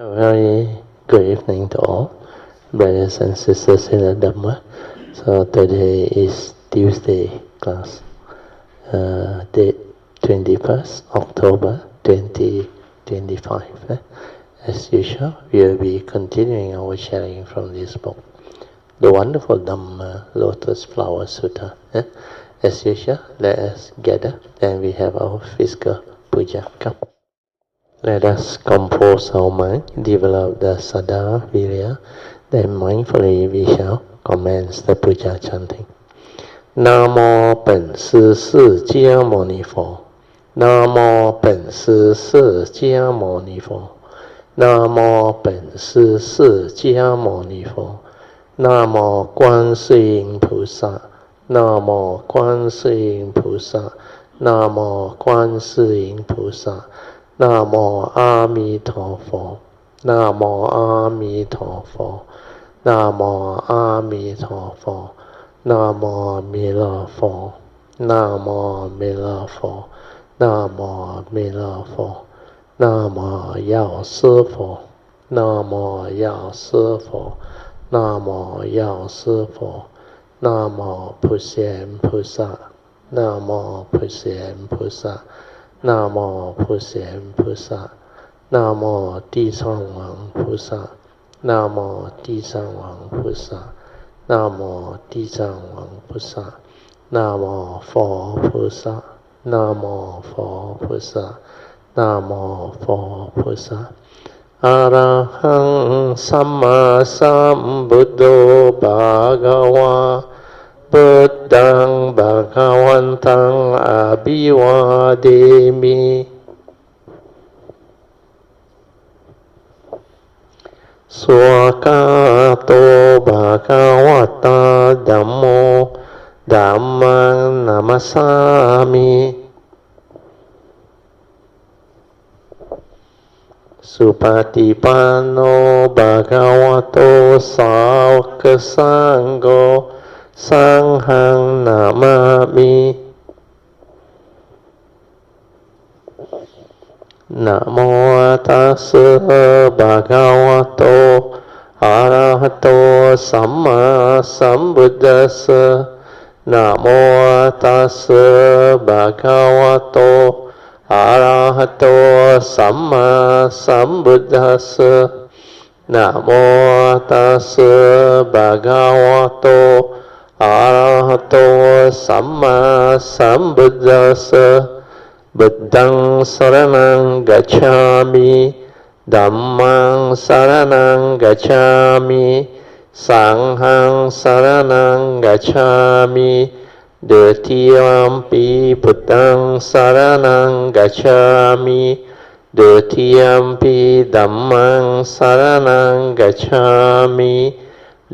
A very good evening to all, brothers and sisters in the Dhamma. So today is Tuesday class, date 21st October 2025. As usual, we will be continuing our sharing from this book, the wonderful Dhamma Lotus Flower Sutra. As usual, let us gather and we have our physical puja. Come. Let us compose our mind, develop the Saddha Virya, then mindfully we shall commence the Puja chanting. Namo 本师释迦牟尼佛 Namo 本师释迦牟尼佛 Namo 本师释迦牟尼佛 Namo 观世音菩萨 Namo 观世音菩萨 Namo 观世音菩萨南无阿弥陀佛，南无阿弥陀佛，南无阿弥陀佛，南无弥勒佛，南无弥勒佛，南无弥勒佛，南无药师佛，南无药师佛，南无药师佛，南无普贤菩萨，南无普贤菩萨。南无普贤菩萨，南无地藏王菩萨，南无地藏王菩萨，南无地藏王菩萨，南无佛菩萨，南无佛菩萨，南无佛菩萨。阿拉汉สัมมาสัมพุทโธภะคะวะพุทธังภะคะวันตังอะภิวาเทมิสวากาโตภะคะวะตาธัมโมธัมมังนามัสสามิสุปฏิปันโนภะคะวะโตสาวกสังโฆสังฆังนามามินะโมตัสสะภะคะวะโตอะระหะโตสัมมาสัมพุทธัสสะนะโมตัสสะภะคะวะโตอะระหะโตสัมมาสัมพุทธัสสะนะโมตัสสะภะคะวะโตอะระหะโตสัมมาสัมพุทธัสสะบุตตังสรณังกัจฉามิธัมมังสรณังกัจฉามิสังฆังสรณังกัจฉามิดุติยัมปิพุทธังสรณังกัจฉามิดุติยัมปิธัมมังสรณังกัจฉามิ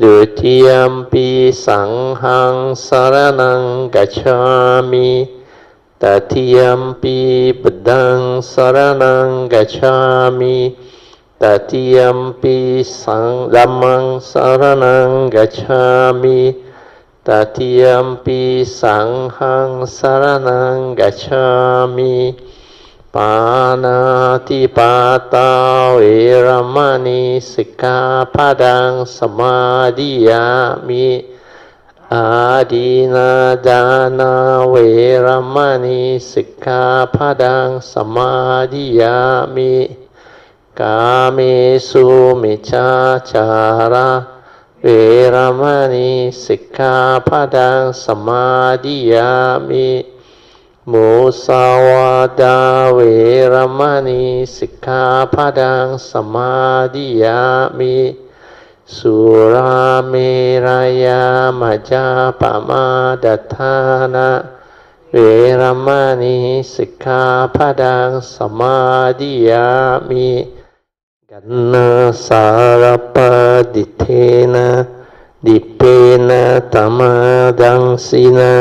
ดุติยัมปิสังฆังสรณังกัจฉามิตติยัมปิพุทธังสรณังกัจฉามิตติยัมปิสังธัมมังสรณังกัจฉามิตติยัมปิสังฆังสรณังกัจฉามิปานาติปาตาเวรมณีสิกขาปะดังสมาธิยามิอาดินาดานาเวรมณีสิกขาปะดังสมาธิยามิกาเมสุมิจฉาจาระเวรมณีสิกขาปะดังสมาธิยามิมุสาวาทาเวรมณีสิกขาปะดังสมาธิยามิสุราเมรยามัจจาปมาดัฏฐานะเวรมณีสิกขาปะดังสมาธิยามิกันนาสารปดิเทนะดิเปนะตัมมาดังสินะ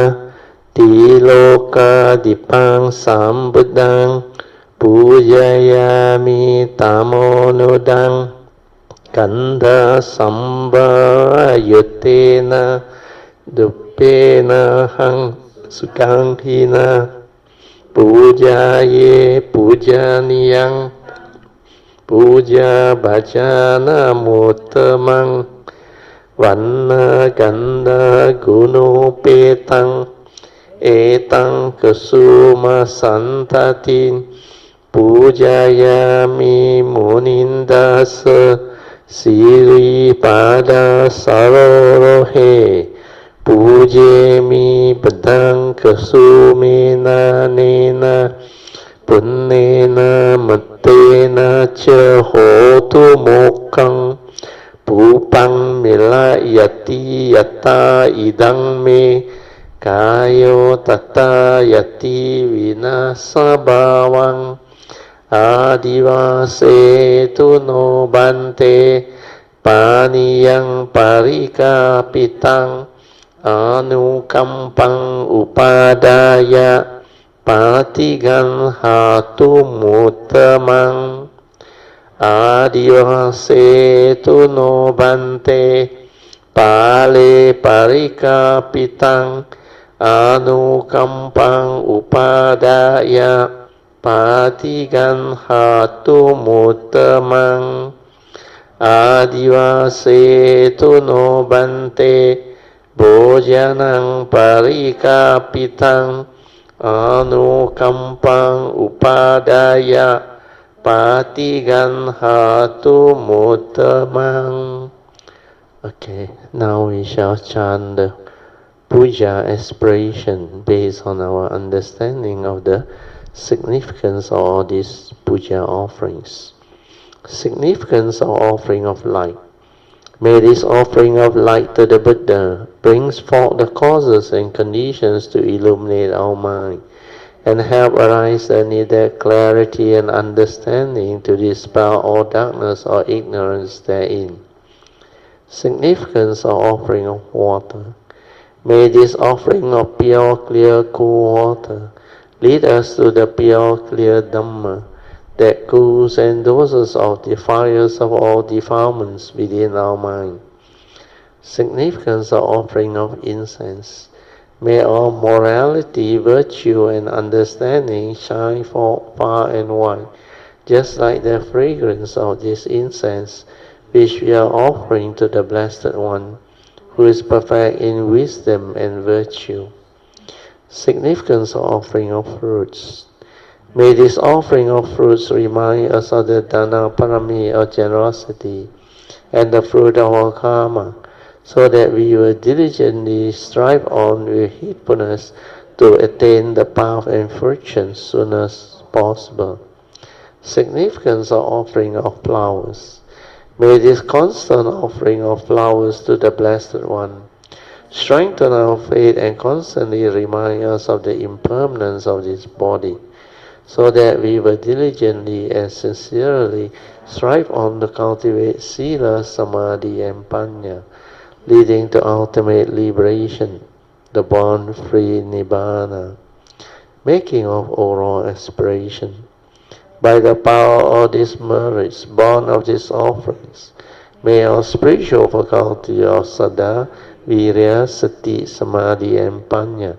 ติโลกาดิปังสัมพุทธังปูญายามิตามโนดังกันดาสัมบายุเตนะดุเปนะหังสุกังคีนะปูญาเยปูญานิยัง Puja bhajana muttamang Vanna ganda gunopetang Etang kasuma santatin Pujayami munindasa Siri pada sarorohe Pujemi badang kasumena nena Punnena mattena cha hotu mokkang Pupang milayati yata idang me Kayo tata yati vinasabhavang Adivase tu no bante Paniyang parikapitang Anukampang upadaya Patigan hatu muttamang Adivase tu no bante Pale parikapitang Anukampang upadaya Patigan hatu muttamang Adivase tu no bante Bojanang parikapitang Anukampang upadaya Patigan hatu muttamang. Okay, now we shall chant the Puja aspiration based on our understanding of the significance of all these Puja offerings. Significance of offering of light. May this offering of light to the Buddha brings forth the causes and conditions to illuminate our mind and help arise the needed clarity and understanding to dispel all darkness or ignorance therein. Significance of offering of water. May this offering of pure, clear, cool water lead us to the pure, clear Dhamma that cools and doses out the fires of all defilements within our mind. Significance of offering of incense. May all morality, virtue, and understanding shine forth far and wide, just like the fragrance of this incense, which we are offering to the Blessed One, who is perfect in wisdom and virtue. Significance of offering of fruits. May this offering of fruits remind us of the Dana Parami of generosity and the fruit of our karma, so that we will diligently strive on with heedfulness to attain the path and fortune as soon as possible. Significance of offering of flowers. May this constant offering of flowers to the Blessed One strengthen our faith and constantly remind us of the impermanence of this body, so that we will diligently and sincerely strive on to cultivate Sila, Samadhi, and Panya, leading to ultimate liberation, the born-free Nibbana. Making of oral aspiration. By the power of these merits, born of these offerings, may our spiritual faculty of Saddha, Virya, Sati, Samadhi, and Panya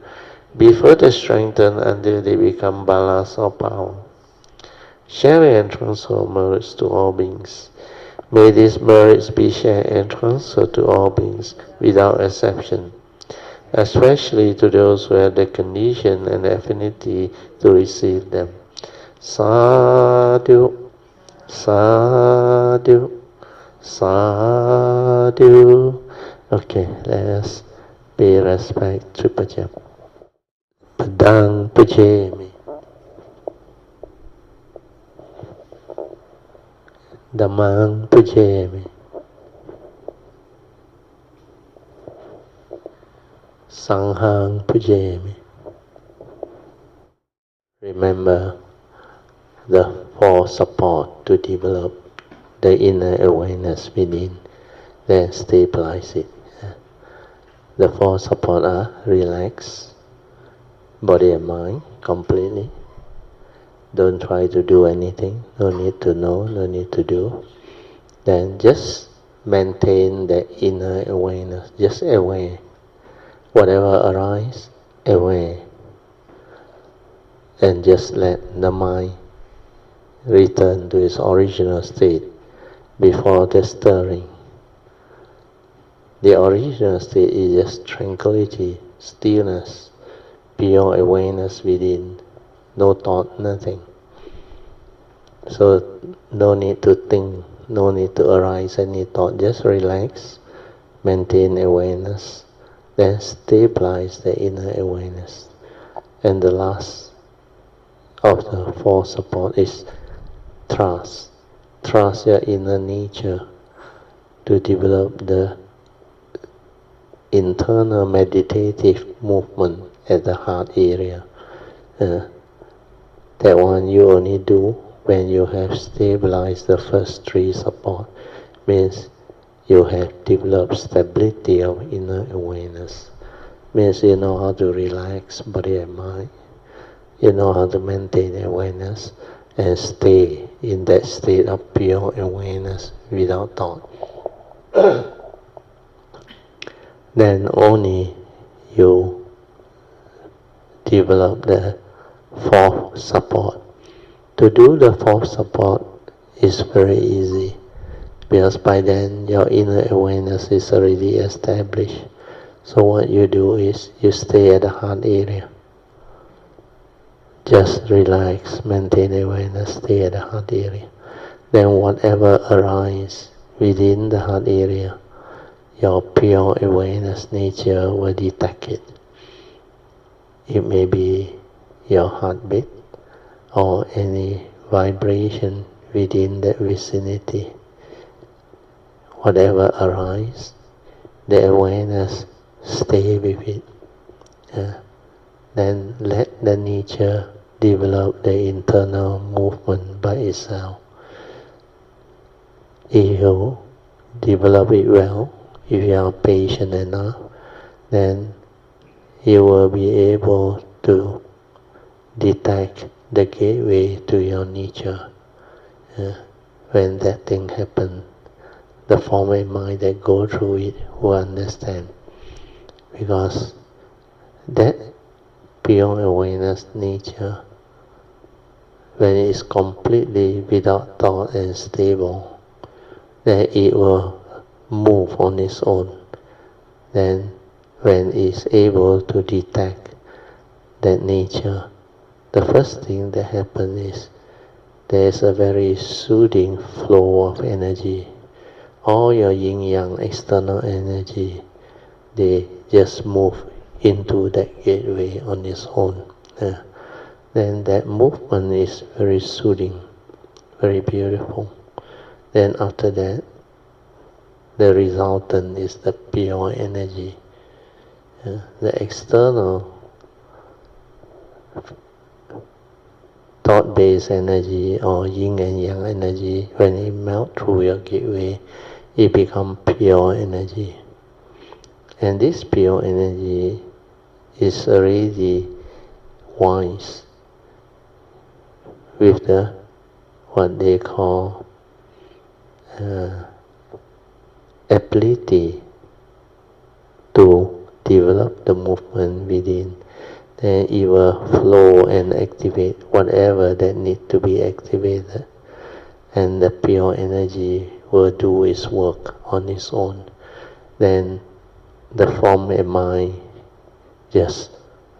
be further strengthened until they become balas of power. Sharing and transfer merits to all beings. May these merits be shared and transferred to all beings without exception, especially to those who have the condition and affinity to receive them. Sadhu, sadhu, sadhu. Okay, let's pay respect to Puja. Padang Pujemi. Dhammang Pujemi. Sanghang Pujemi. Remember the four support to develop the inner awareness within, then stabilize it. The four support are relax, body and mind completely. Don't try to do anything, no need to know, no need to do. Then just maintain the inner awareness, just aware. Whatever arises, aware. And just let the mind return to its original state before the stirring. The original state is just tranquility, stillness, pure awareness within, no thought, nothing. So no need to think, no need to arise any thought, just relax, maintain awareness, then stabilize the inner awareness. And the last of the four support is trust. Trust your inner nature to develop the internal meditative movement at the heart area. That one you only do when you have stabilized the first three support. Means you have developed stability of inner awareness. Means you know how to relax body and mind. You know how to maintain awareness and stay in that state of pure awareness without thought. Then only you develop the fourth support. To do the fourth support is very easy, because by then your inner awareness is already established. So what you do is you stay at the heart area. Just relax, maintain awareness, stay at the heart area. Then whatever arises within the heart area, your pure awareness nature will detect it. It may be your heartbeat or any vibration within that vicinity. Whatever arises, the awareness stay with it. Then let the nature develop the internal movement by itself. If you develop it well, if you are patient enough, then you will be able to detect the gateway to your nature. When that thing happens, the form and mind that go through it will understand. Because that pure awareness nature, when it is completely without thought and stable, then it will move on its own. Then when it is able to detect that nature, the first thing that happens is there is a very soothing flow of energy. All your yin-yang external energy, they just move into that gateway on its own. Then that movement is very soothing, very beautiful. Then after that, the resultant is the pure energy. The external thought-based energy or yin and yang energy, when it melts through your gateway, it becomes pure energy. And this pure energy is already wise with the what they call ability to develop the movement within. Then it will flow and activate whatever that needs to be activated, and the pure energy will do its work on its own. Then the form and mind just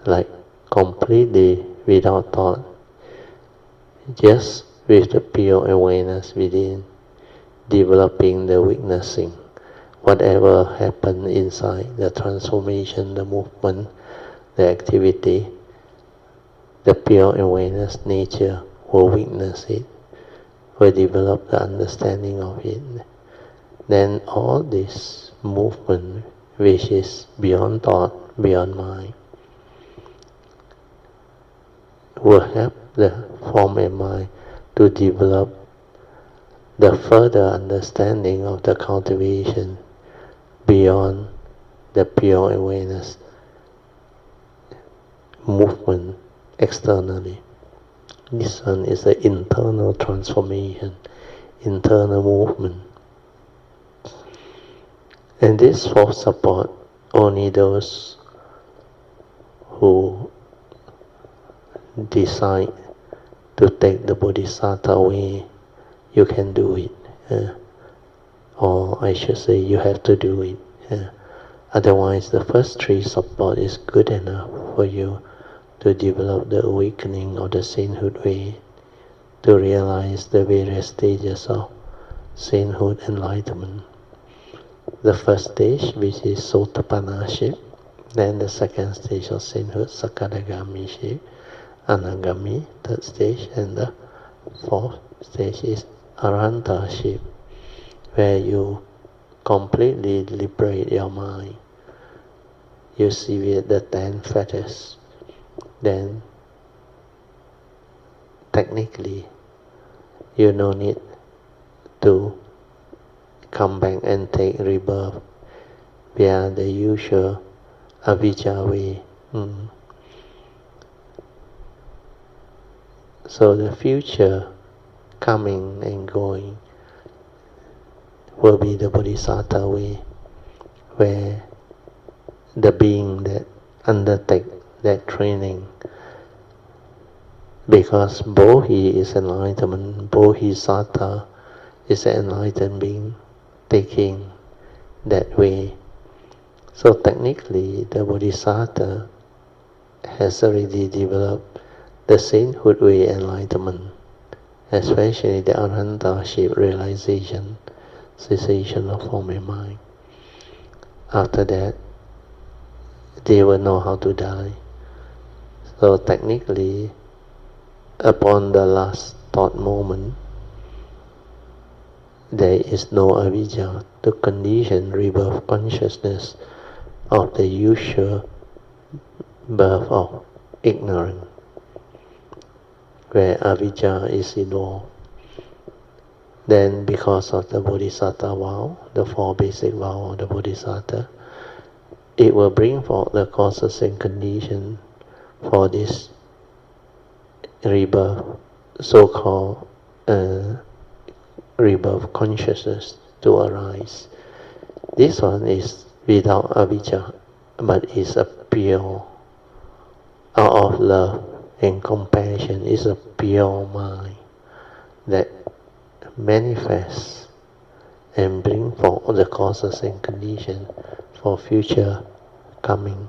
like completely without thought, just with the pure awareness within, developing the witnessing. Whatever happened inside, the transformation, the movement, the activity, the pure awareness nature will witness it, will develop the understanding of it. Then all this movement, which is beyond thought, beyond mind, will help the form and mind to develop the further understanding of the cultivation beyond the pure awareness movement externally. This one is the internal transformation, internal movement. And this fourth support, only those who decide to take the bodhisattva away, you can do it. Or I should say, you have to do it. Otherwise, the first three support is good enough for you to develop the awakening of the sainthood way, to realize the various stages of sainthood enlightenment. The first stage, which is Sotapanna-ship, then the second stage of sainthood, Sakadagami-ship, Anagami, third stage, and the fourth stage is Arahanta-ship, where you completely liberate your mind. You sever the 10 fetters. Then, technically, you no need to come back and take rebirth via the usual avijja way. So the future coming and going will be the bodhisattva way, where the being that undertake that training, because Bodhi is enlightenment, Bodhisattva is an enlightened being taking that way. So technically, the Bodhisattva has already developed the sainthood way enlightenment, especially the Arahanta-ship realization, cessation of form and mind. After that, they will know how to die. So technically, upon the last thought moment, there is no avijja to condition rebirth consciousness of the usual birth of ignorance, where avijja is involved. Then because of the bodhisattva vow, the 4 basic vows of the bodhisattva, it will bring forth the causes and conditions for this rebirth, so-called rebirth consciousness to arise. This one is without avijja, but is a pure, out of love and compassion, is a pure mind that manifests and bring forth the causes and conditions for future coming,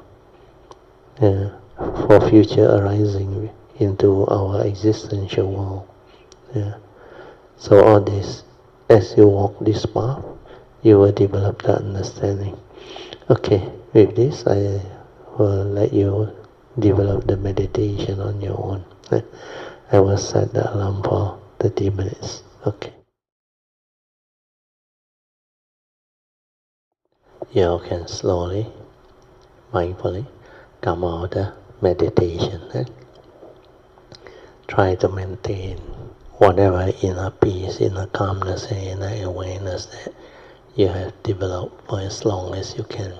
for future arising into our existential world. So all this, as you walk this path, you will develop the understanding. Okay, with this I will let you develop the meditation on your own. I will set the alarm for 30 minutes. Okay. You can slowly, mindfully come out of the meditation. Try to maintain whatever inner peace, inner calmness, and inner awareness that you have developed for as long as you can.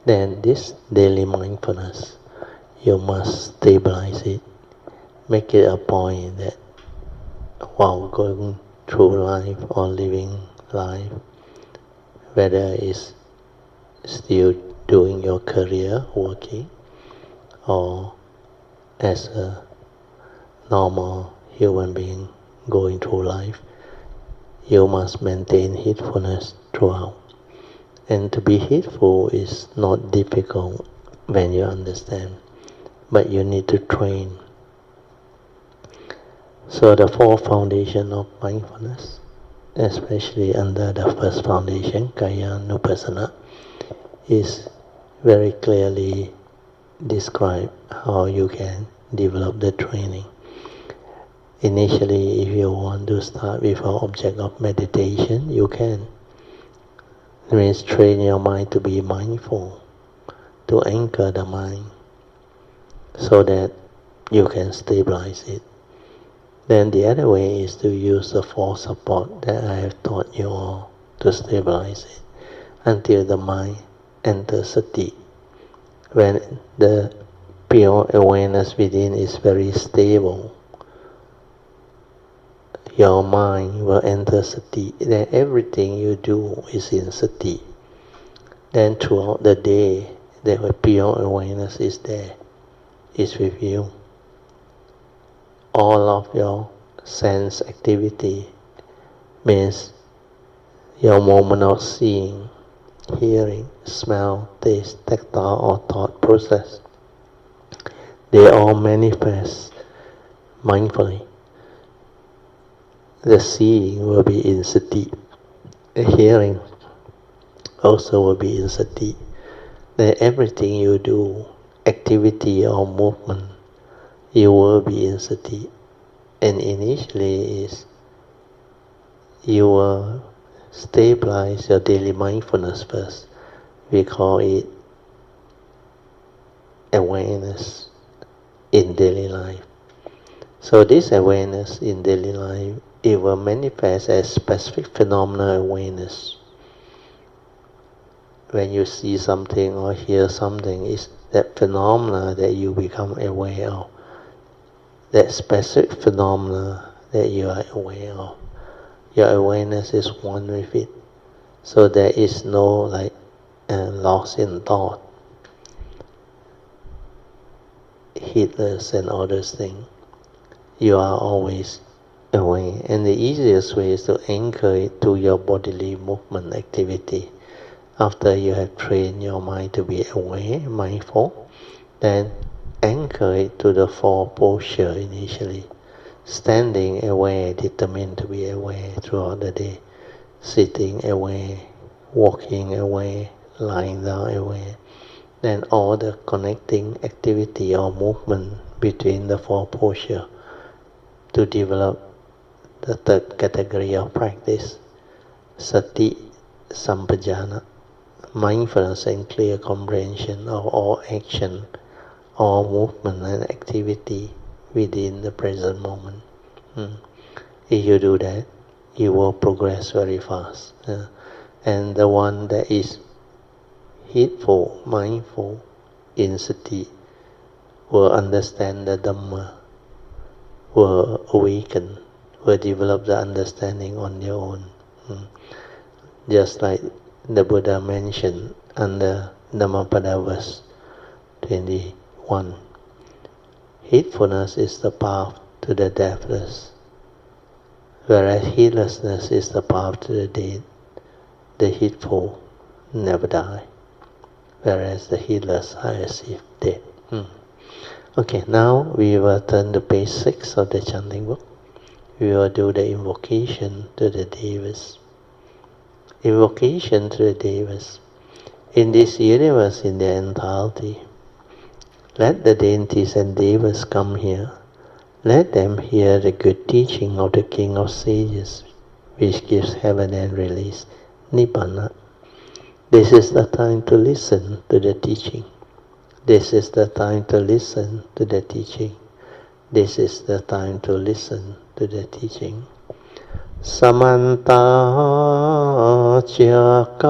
Then this daily mindfulness, you must stabilize it. Make it a point that while going through life or living life, whether it's still doing your career, working, or as a normal human being going through life, you must maintain heedfulness throughout. And to be heedful is not difficult when you understand, but you need to train. So the 4 foundations of mindfulness, especially under the first foundation, Kaya Nupassana, is very clearly described how you can develop the training. Initially, if you want to start with an object of meditation, you can. It means train your mind to be mindful, to anchor the mind, so that you can stabilize it. Then the other way is to use the 4 support that I have taught you all to stabilize it until the mind enters sati. When the pure awareness within is very stable, your mind will enter sati. Then everything you do is in sati. Then throughout the day, the pure awareness is there, is with you. all of your sense activity, means your moment of seeing, hearing, smell, taste, tactile or thought process, they all manifest mindfully. The seeing will be in sati, the hearing also will be in sati. Then everything you do, activity or movement, you will be in sati. And initially is you will stabilize your daily mindfulness first. We call it awareness in daily life. So this awareness in daily life, it will manifest as specific phenomena awareness. When you see something or hear something, it's that phenomena that you become aware of. That specific phenomena that you are aware of. Your awareness is one with it. So there is no loss in thought, heedless and all those things. You are always aware. And the easiest way is to anchor it to your bodily movement activity. After you have trained your mind to be aware, mindful, then anchor it to the four posture initially. Standing aware, determined to be aware throughout the day. Sitting aware, walking aware, lying down aware. Then all the connecting activity or movement between the four posture to develop the third category of practice. Sati sampajana, mindfulness and clear comprehension of all action, all movement and activity within the present moment. If you do that, you will progress very fast. And the one that is heedful, mindful, in sati, will understand the Dhamma, will awaken, will develop the understanding on their own. Just like the Buddha mentioned under Dhammapada verse 21. Heedfulness is the path to the deathless, whereas heedlessness is the path to the dead. The heedful never die, whereas the heedless are as if dead. Okay, now we will turn to page 6 of the chanting book. We will do the invocation to the Devas. Invocation to the Devas. In this universe in their entirety, let the deities and Devas come here. Let them hear the good teaching of the King of Sages, which gives heaven and release, Nibbana. This is the time to listen to the teaching. This is the time to listen to the teaching. This is the time to listen to the teaching. Samanta Chakavalesu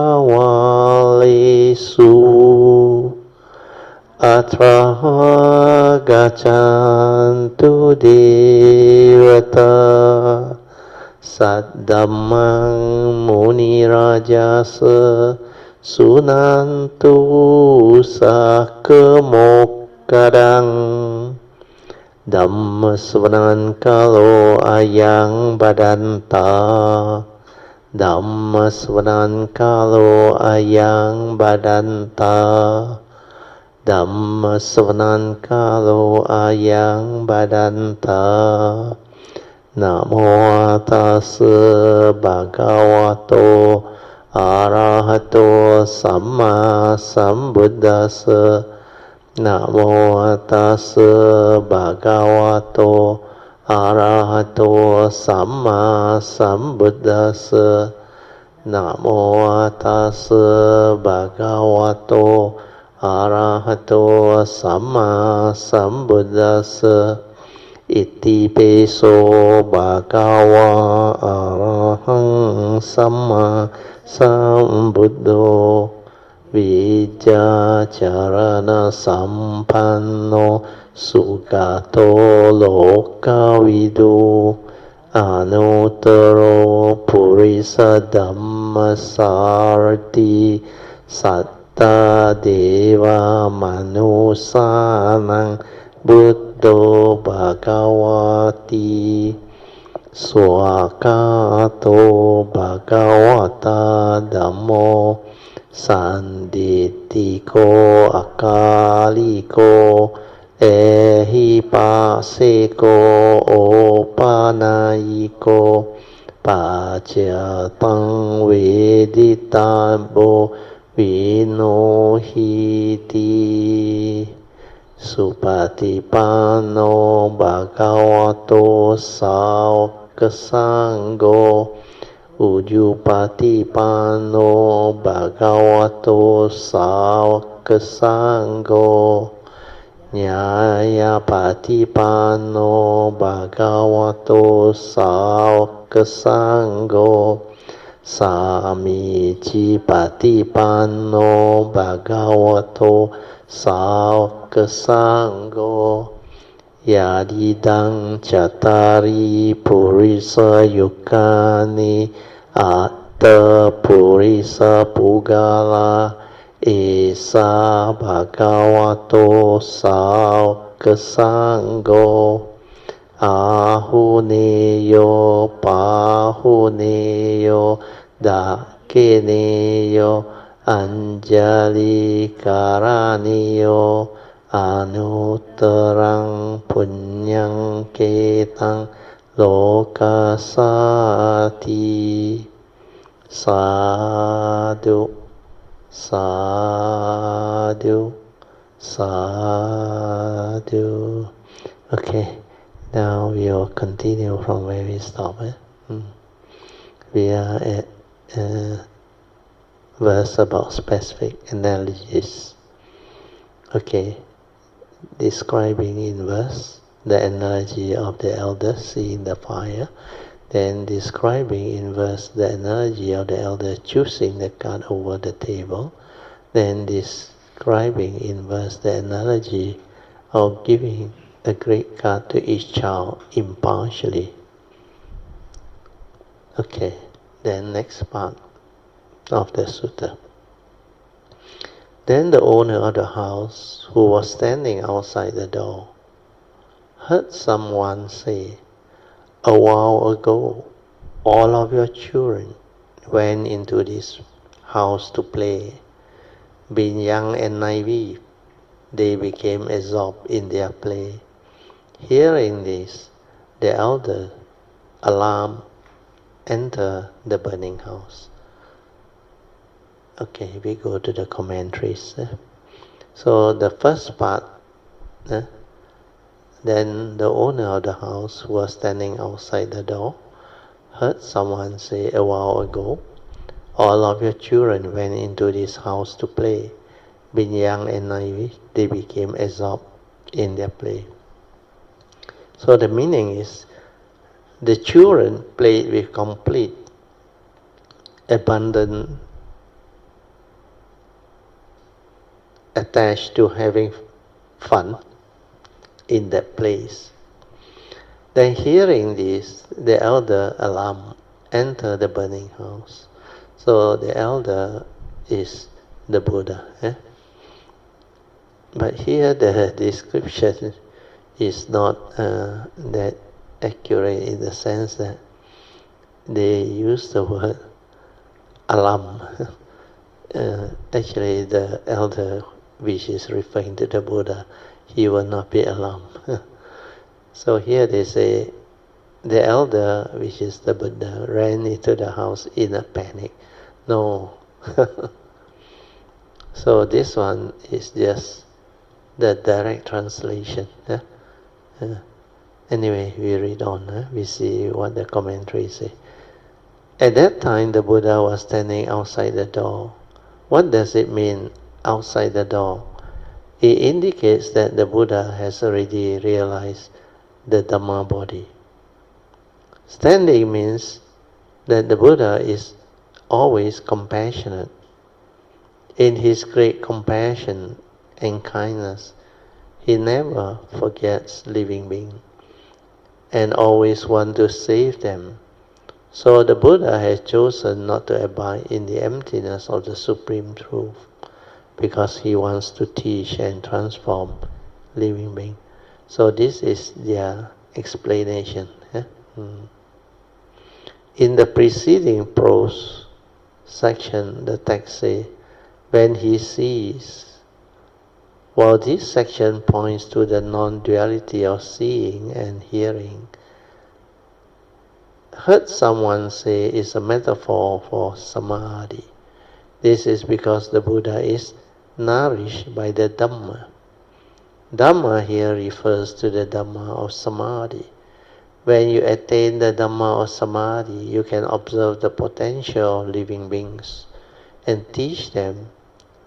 Atra Gachantu Devata Saddhammang Muni Rajasa Sunantu Sakemokadang Dhamma Swanan Kalo Ayang Badanta Dhamma Swanan Kalo Ayang Badanta Dhamma Swanan Kalo Ayang Badanta Namo Tassa Bhagavato Arahato Samma Sambuddhassa Namo Tassa Bhagavato Arahato Samma Sambuddhassa Namo Tassa Bhagavato Arahato Samma Sambuddhassa Iti peso bhagava arahang samma sambuddho Vijacharana sampanno sugato lokavidu Anuttaro purisa dhammasarati satta deva manusanang buddha โตภะคะวะติสวากาโตภะคะวะตาธัมโมสันติติโกอะกาลิโกเอหิปัสสิโกโอปานายิโกปัจจตังเวดิตาโบวิโนหิติสุปฏิปันโนภะคะวะโตสาวกสังโฆอุจุปฏิปันโนภะคะวะโตสาวกสังโฆญาญาปฏิปันโนภะคะวะโตสาวกสังโฆสามีจิปฏิปันโนภะคะวะโตสาวกสังโฆยาดิดังจัตตาริปุริสยุคานิอัตตปุริสปุกาลาเอสาภะคะวะโตสาวกสังโฆอาหุเนโยปาหุเนโยดาเกเนโยอัญจาลิการานิโยอนุตตรังปุญญังเกตังโลกัสสาติสาธุสาธุสาธุ Okay, now we will continue from where we stopped. We are at verse about specific analogies. Okay, describing in verse the analogy of the elder seeing the fire, then describing in verse the analogy of the elder choosing the card over the table, then describing in verse the analogy of giving a great card to each child impartially. Okay, then next part of the sutta. Then the owner of the house, who was standing outside the door, heard someone say, "A while ago, all of your children went into this house to play. Being young and naive, they became absorbed in their play." Hearing this, the elder, alarmed, entered the burning house. Okay, we go to the commentaries. So the first part, then the owner of the house, who was standing outside the door, heard someone say, "A while ago, all of your children went into this house to play. Being young and naive, they became absorbed in their play." So the meaning is, the children played with complete abandon, attached to having fun in that place. Then hearing this, the elder, alarmed, entered the burning house. So the elder is the Buddha. But here the description is not that accurate, in the sense that they use the word alam. Actually, the elder, which is referring to the Buddha, he will not be alarmed. So here they say, the elder, which is the Buddha, ran into the house in a panic. No. So this one is just the direct translation. Anyway, we read on. We see what the commentaries say. At that time, the Buddha was standing outside the door. What does it mean, outside the door? It indicates that the Buddha has already realized the Dhamma body. Standing means that the Buddha is always compassionate. In his great compassion and kindness, he never forgets living beings and always wants to save them. So the Buddha has chosen not to abide in the emptiness of the Supreme Truth, because he wants to teach and transform living beings. So this is their explanation. In the preceding prose section, the text says, when he sees, while this section points to the non-duality of seeing and hearing, heard someone say is a metaphor for samadhi. This is because the Buddha is nourished by the Dhamma. Dhamma here refers to the Dhamma of samadhi. When you attain the Dhamma of samadhi, you can observe the potential of living beings and teach them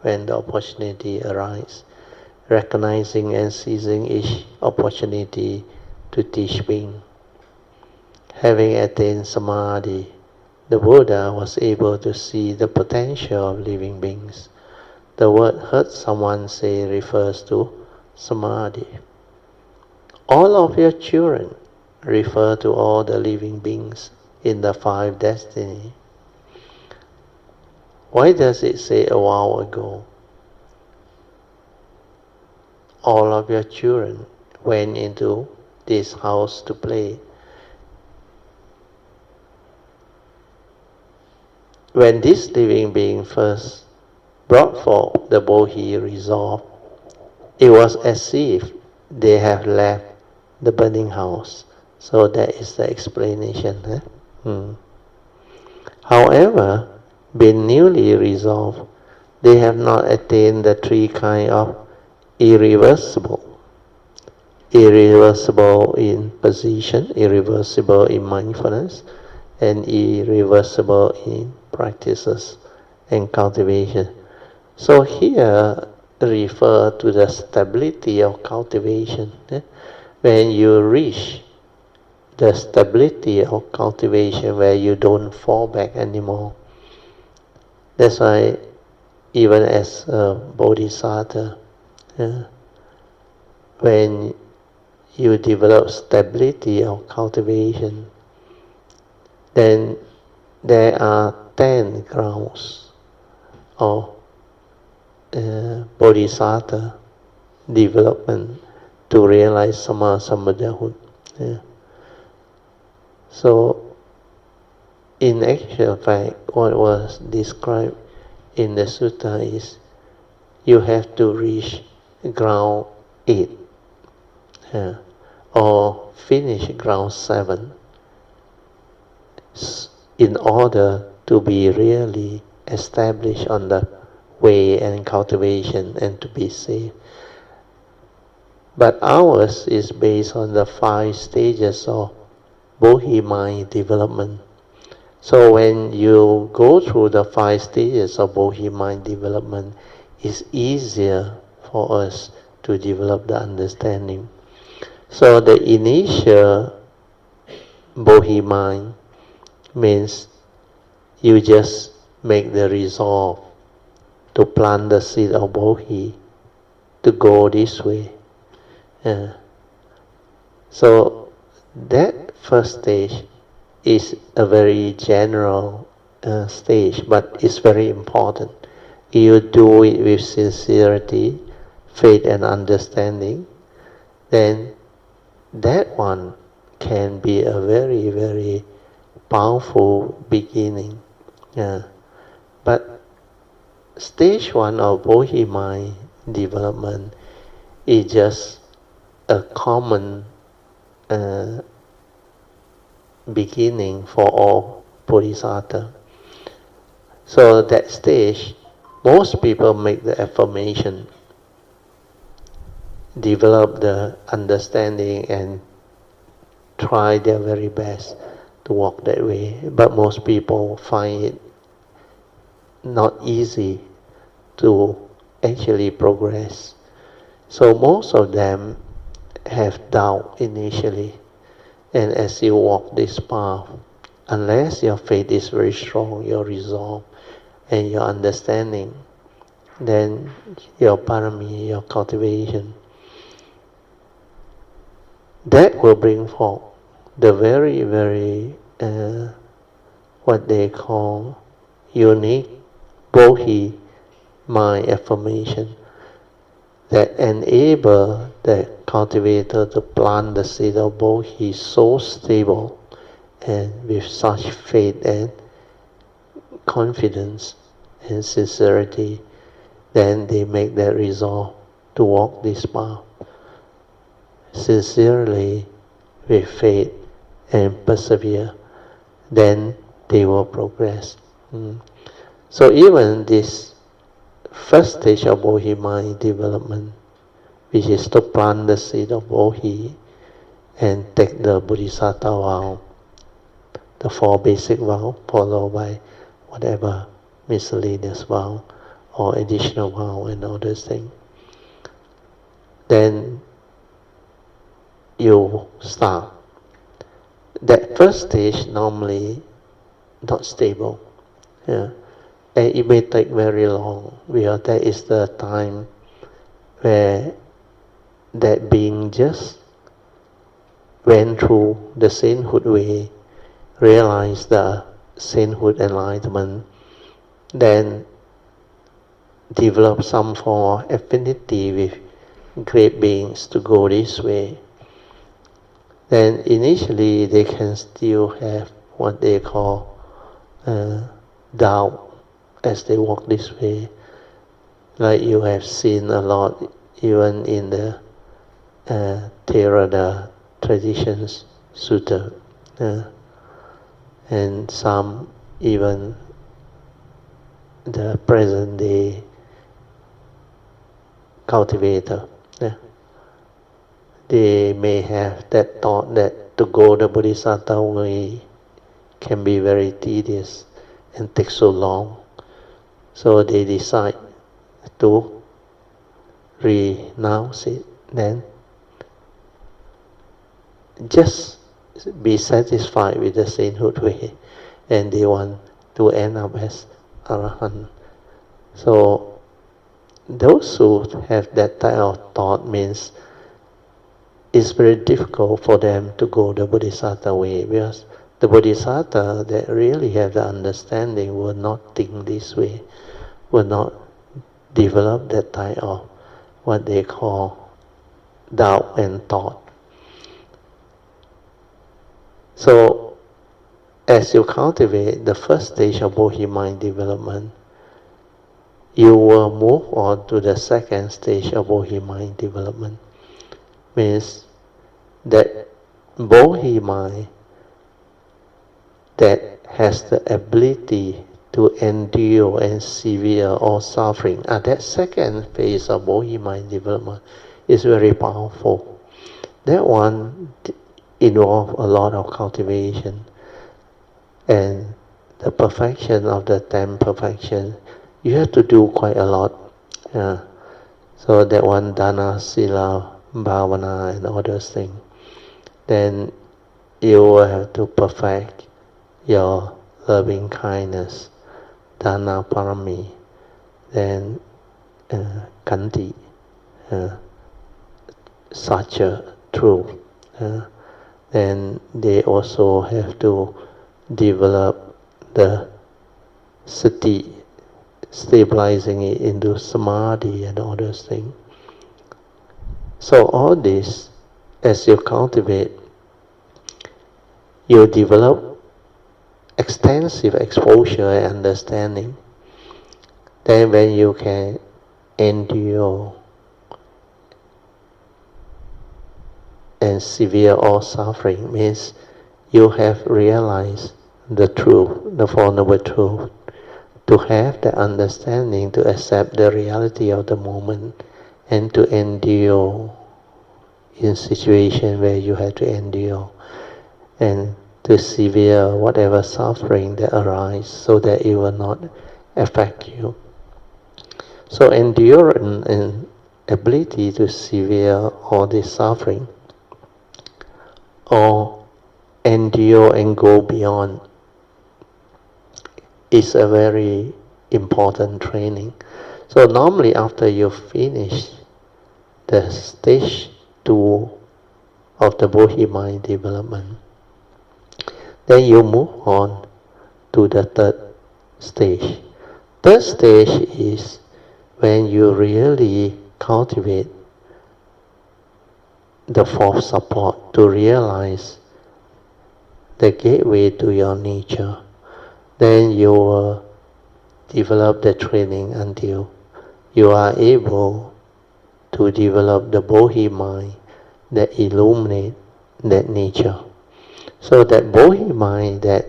when the opportunity arises, recognizing and seizing each opportunity to teach being. Having attained samadhi, the Buddha was able to see the potential of living beings. The word heard someone say refers to samadhi. All of your children refer to all the living beings in the 5 destinies. Why does it say a while ago? All of your children went into this house to play. When this living being first brought forth the Bodhi resolve, it was as if they have left the burning house. So that is the explanation. However, being newly resolved, they have not attained the 3 kinds of irreversible. Irreversible in position, irreversible in mindfulness, and irreversible in practices and cultivation. So here refer to the stability of cultivation. When you reach the stability of cultivation where you don't fall back anymore. That's why even as a bodhisattva, when you develop stability of cultivation, then there are 10 grounds of bodhisattva development to realize Sammasambuddhahood. So, in actual fact, what was described in the sutta is you have to reach ground 8 or finish ground 7 in order to be really established on the way and cultivation and to be safe. But ours is based on the 5 stages of Bodhi mind development. So when you go through the 5 stages of Bodhi mind development, it's easier for us to develop the understanding. So the initial Bodhi mind means you just make the resolve to plant the seed of Bodhi to go this way. So that first stage is a very general stage, but it's very important. You do it with sincerity, faith and understanding, then that one can be a very, very powerful beginning. But stage 1 of Bodhi mind development is just a common beginning for all bodhisattva. So that stage, most people make the affirmation, develop the understanding and try their very best to walk that way. But most people find it not easy to actually progress. So most of them have doubt initially. And as you walk this path, unless your faith is very strong, your resolve and your understanding, then your parami, your cultivation, that will bring forth the very, very, what they call unique Bodhi mind affirmation that enable the cultivator to plant the seed of Bodhi so stable and with such faith and confidence and sincerity, then they make that resolve to walk this path sincerely with faith and persevere, then they will progress. So even this first stage of Bodhi mind development, which is to plant the seed of Bodhi and take the Bodhisattva vow, the 4 basic vows, followed by whatever miscellaneous vow or additional vow and all those things. Then you start. That first stage normally not stable. Yeah. And it may take very long, because that is the time where that being just went through the sainthood way, realized the sainthood enlightenment, then develop some form of affinity with great beings to go this way. Then initially they can still have what they call doubt as they walk this way. Like you have seen a lot even in the Theravada traditions, Sutta, and some even the present day cultivator. They may have that thought that to go the Bodhisattva way can be very tedious and take so long. So they decide to renounce it. Then just be satisfied with the sainthood way, and they want to end up as Arahant. So those who have that type of thought means it's very difficult for them to go the Bodhisattva way, because the Bodhisattva that really have the understanding will not think this way, will not develop that type of what they call doubt and thought. So as you cultivate the first stage of Bodhi mind development, you will move on to the second stage of Bodhi mind development. Means that Bodhi mind that has the ability to endure and severe all suffering. That second phase of Bodhi mind development is very powerful. That one involves a lot of cultivation, and the perfection of the 10 perfection, you have to do quite a lot. So that one, Dana, Sila, Bhavana and all those things. Then you will have to perfect your loving kindness, Dana Parami, then Kanti, Satya, truth. Then they also have to develop the Sati, stabilizing it into Samadhi and all those things. So all this, as you cultivate, you develop extensive exposure and understanding. Then when you can endure and severe all suffering, means you have realized the truth, the Four Noble Truth, to have the understanding to accept the reality of the moment and to endure in situation where you have to endure, and to severe whatever suffering that arises so that it will not affect you. So endurance and ability to severe all this suffering, or endure and go beyond, is a very important training. So normally after you finish the stage 2 of the Bodhi mind development, then you move on to the third stage. Third stage is when you really cultivate the fourth support to realize the gateway to your nature. Then you will develop the training until you are able to develop the Bodhi mind that illuminate that nature. So that Bodhi mind that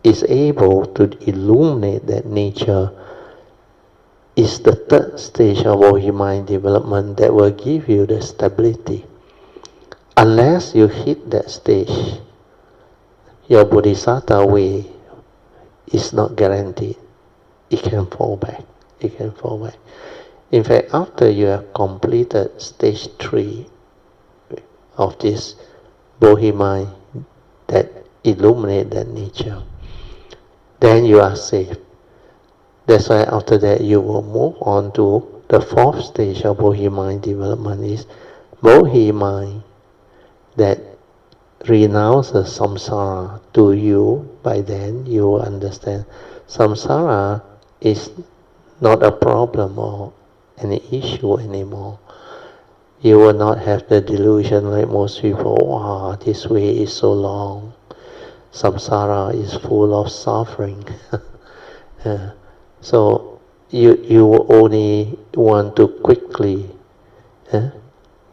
is able to illuminate that nature is the third stage of Bodhi mind development that will give you the stability. Unless you hit that stage, your Bodhisattva way is not guaranteed. It can fall back. It can fall back. In fact, after you have completed stage 3 of this Bodhi mind that illuminate that nature, then you are safe. That's why after that you will move on to the fourth stage of Bodhi mind development, is Bodhi mind that renounces samsara to you. By then you will understand samsara is not a problem or any issue anymore. You will not have the delusion like most people, wow, this way is so long. Samsara is full of suffering. So you only want to quickly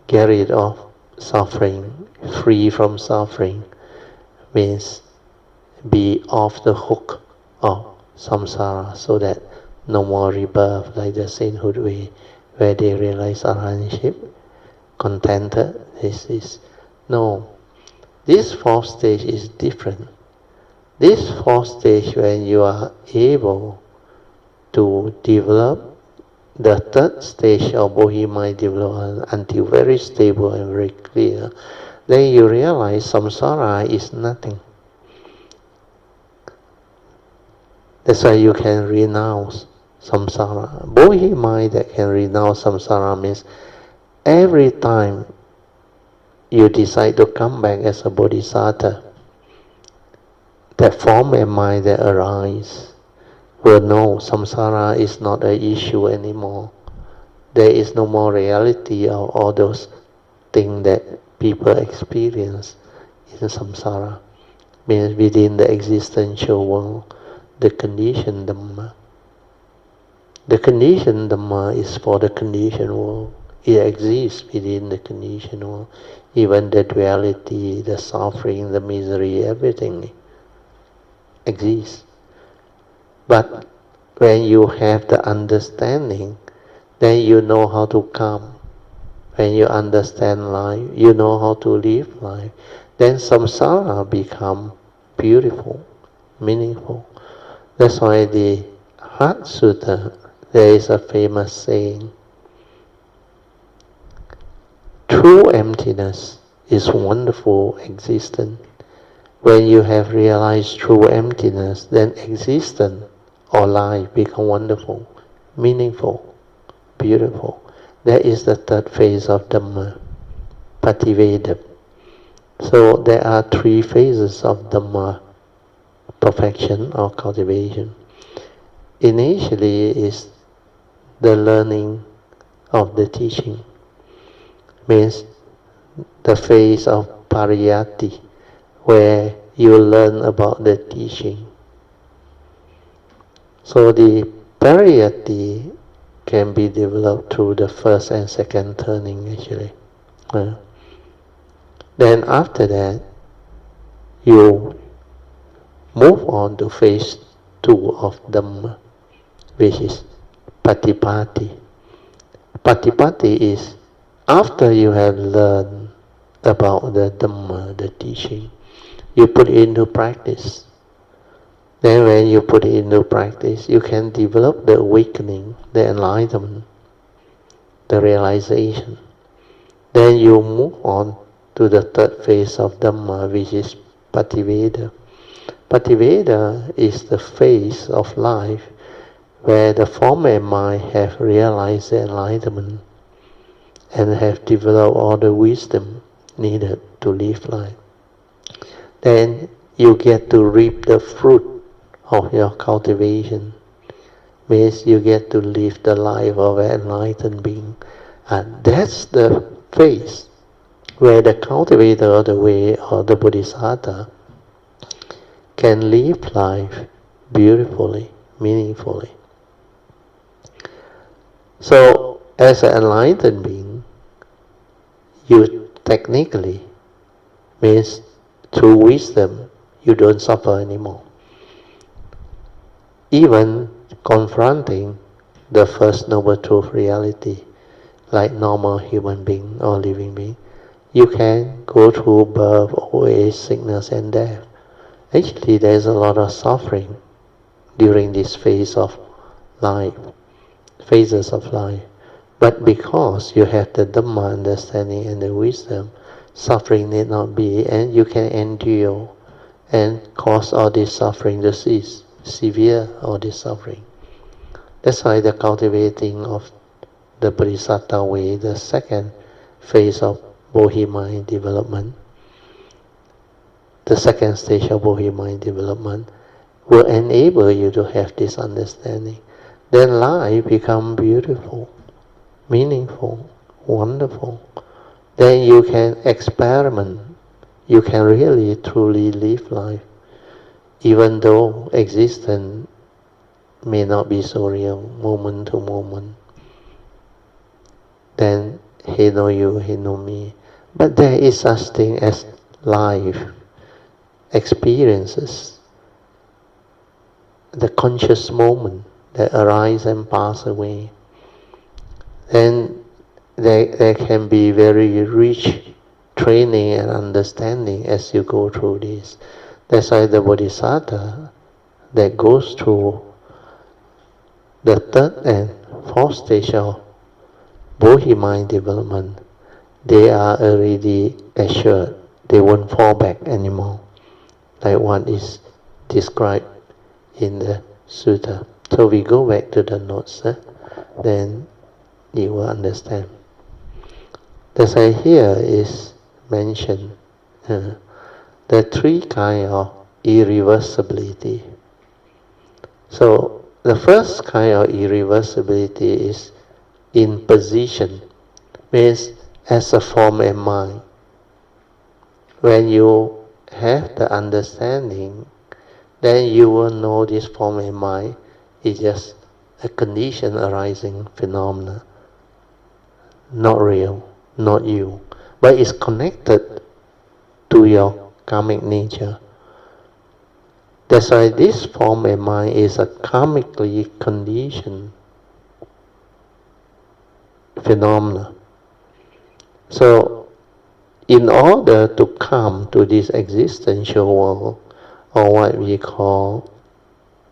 get rid of suffering, free from suffering, means be off the hook of samsara, so that no more rebirth, like the sainthood way, where they realize arahantship, contented. This fourth stage is different. This fourth stage, when you are able to develop the third stage of Bodhi mind development until very stable and very clear, then you realize samsara is nothing. That's why you can renounce samsara. Bodhi mind that can renounce samsara means every time you decide to come back as a bodhisattva, that form and mind that arise will know samsara is not an issue anymore. There is no more reality of all those things that people experience in samsara. Means within the existential world, the conditioned Dhamma. The conditioned Dhamma is for the conditioned world. It exists within the conditioned world. Even the duality, the suffering, the misery, everything exists. But when you have the understanding, then you know how to come. When you understand life, you know how to live life. Then samsara become beautiful, meaningful. That's why the Heart Sutta, there is a famous saying, true emptiness is wonderful existence. When you have realized true emptiness, then existence or life become wonderful, meaningful, beautiful. That is the third phase of Dhamma, Pativeda. So there are 3 phases of Dhamma, perfection or cultivation. Initially is the learning of the teaching, means the phase of pariyatti, where you learn about the teaching. So the pariyatti can be developed through the first and second turning actually. Then after that, you move on to phase 2 of Dhamma, which is Patipatti. Patipatti is after you have learned about the Dhamma, the teaching, you put it into practice. Then when you put it into practice, you can develop the awakening, the enlightenment, the realization. Then you move on to the third phase of Dhamma, which is Pativeda. Pativeda is the phase of life where the form and mind have realized the enlightenment and have developed all the wisdom needed to live life. Then you get to reap the fruit of your cultivation. Means you get to live the life of an enlightened being. That's the phase where the cultivator of the way or the bodhisattva can live life beautifully, meaningfully. So, as an enlightened being, you technically means through wisdom, you don't suffer anymore. Even confronting the first noble truth reality, like normal human being or living being, you can go through birth, old age, sickness and death. Actually, there's a lot of suffering during this phase of life, phases of life. But because you have the Dhamma understanding and the wisdom, suffering need not be, and you can endure and cause all this suffering to cease, severe all this suffering. That's why the cultivating of the Bodhisattva way, the second phase of Bodhi mind development, the second stage of Bodhi mind development, will enable you to have this understanding. Then life becomes beautiful, meaningful, wonderful. Then you can experiment. You can really, truly live life, even though existence may not be so real, moment to moment. Then he know you, he know me. But there is such thing as life, experiences, the conscious moment that arise and pass away. Then there can be very rich training and understanding as you go through this. That's why the Bodhisattva that goes through the third and fourth stage of Bodhi mind development, they are already assured they won't fall back anymore, like what is described in the sutta. So we go back to the notes, then you will understand. That's why here is mentioned the three kinds of irreversibility. So the first kind of irreversibility is imposition, means as a form and mind. When you have the understanding, then you will know this form and mind is just a condition arising phenomena, not real, not you, but it's connected to your karmic nature. That's why this form and mind is a karmically conditioned phenomena. So, in order to come to this existential world, or what we call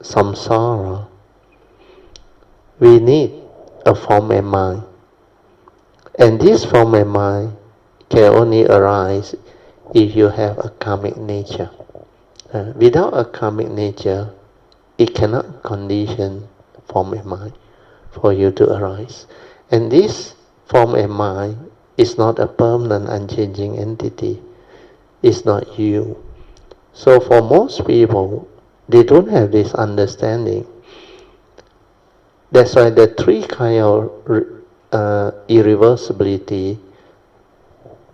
samsara, we need a form and mind. And this form and mind can only arise if you have a karmic nature. Without a karmic nature, it cannot condition form and mind for you to arise. And this form and mind is not a permanent, unchanging entity. It's not you. So for most people, they don't have this understanding. That's why the three kinds of irreversibility.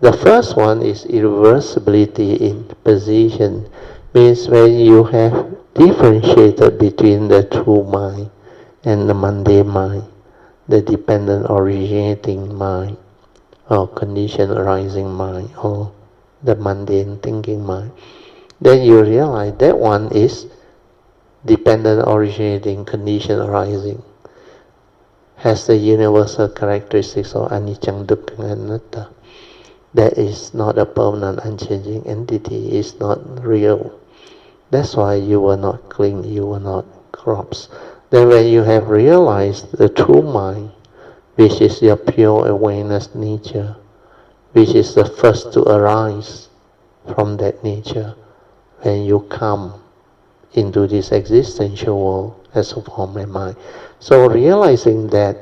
The first one is irreversibility in position, means when you have differentiated between the true mind and the mundane mind, the dependent originating mind, or condition arising mind, or the mundane thinking mind, then you realize that one is dependent originating, condition arising, has the universal characteristics of anicca, dukkha, and anatta. That is not a permanent, unchanging entity, is not real. That's why you will not cling, you will not corrupt. Then when you have realized the true mind, which is your pure awareness nature, which is the first to arise from that nature, when you come into this existential world as a form and mind. So realizing that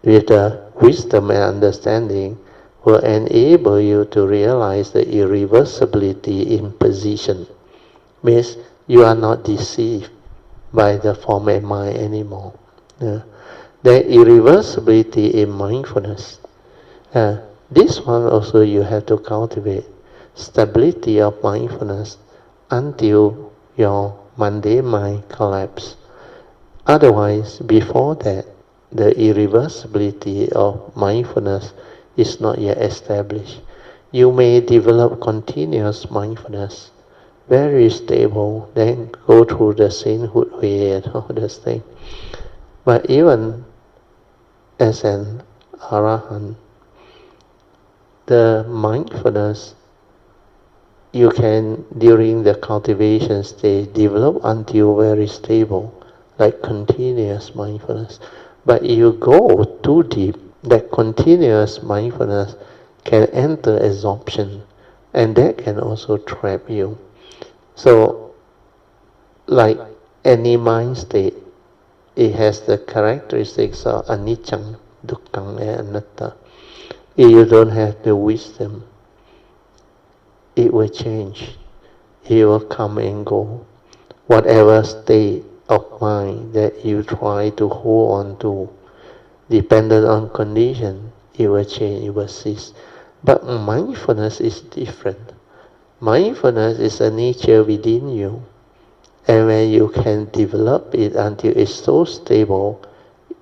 with the wisdom and understanding will enable you to realize the irreversibility in position. Means you are not deceived by the form and mind anymore. Then irreversibility in mindfulness. This one also you have to cultivate. Stability of mindfulness until your mundane mind collapse. Otherwise, before that, the irreversibility of mindfulness is not yet established. You may develop continuous mindfulness, very stable, then go through the sainthood way and all this thing. But even as an arahant, the mindfulness you can, during the cultivation stage, develop until very stable, like continuous mindfulness. But if you go too deep, that continuous mindfulness can enter absorption, and that can also trap you. So, like any mind state, it has the characteristics of anicca, dukkha, and anatta. If you don't have the wisdom, it will change. It will come and go. Whatever state of mind that you try to hold on to, dependent on condition, it will change, it will cease. But mindfulness is different. Mindfulness is a nature within you. And when you can develop it until it's so stable,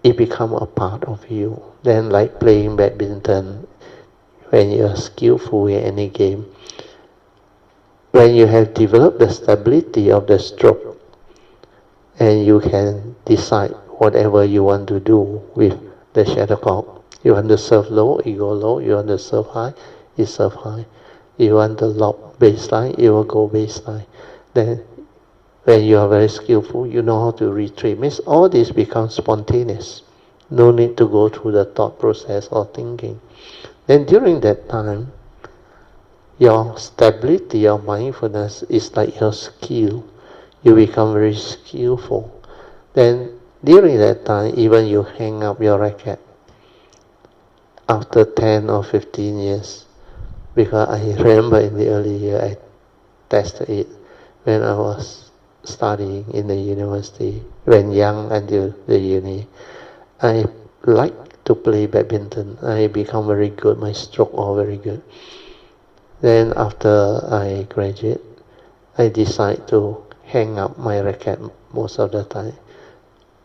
it becomes a part of you. Then like playing badminton, when you are skillful in any game, when you have developed the stability of the stroke, and you can decide whatever you want to do with the shuttlecock. You want to serve low, you go low. You want to serve high, you serve high. You want to lob baseline, you will go baseline. Then when you are very skillful, you know how to retreat. Means all this becomes spontaneous. No need to go through the thought process or thinking. Then during that time, your stability of mindfulness is like your skill. You become very skillful. Then during that time, even you hang up your racket after 10 or 15 years. Because I remember in the early year I tested it when I was studying in the university, when young until the uni. I like to play badminton. I become very good, my stroke all very good. Then after I graduate, I decide to hang up my racket most of the time.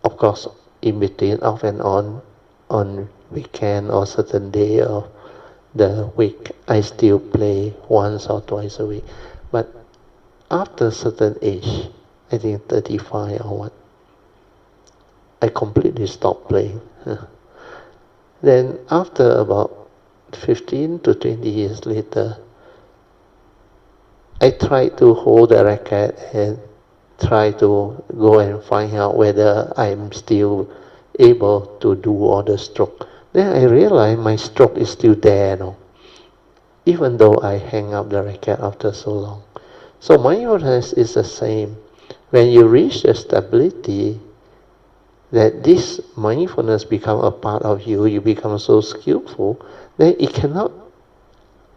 Of course, in between, off and on weekend or certain day of the week, I still play once or twice a week. But after a certain age, I think 35 or what, I completely stopped playing. Then after about 15 to 20 years later, I tried to hold the racket and try to go and find out whether I'm still able to do all the stroke. Then I realized my stroke is still there now, even though I hang up the racket after so long. So mindfulness is the same. When you reach the stability that this mindfulness become a part of you, you become so skillful, then it cannot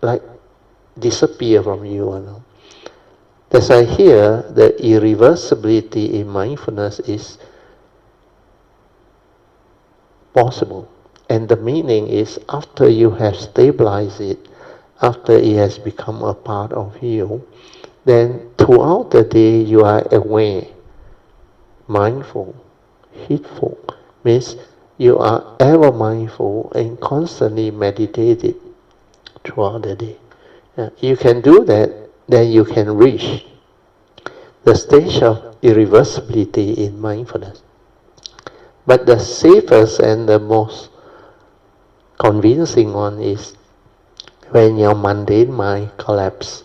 like disappear from you. That's why here the irreversibility in mindfulness is possible. And the meaning is after you have stabilized it, after it has become a part of you, then throughout the day you are aware, mindful, heedful. Means you are ever mindful and constantly meditative throughout the day. You can do that, then you can reach the stage of irreversibility in mindfulness. But the safest and the most convincing one is when your mundane mind collapses,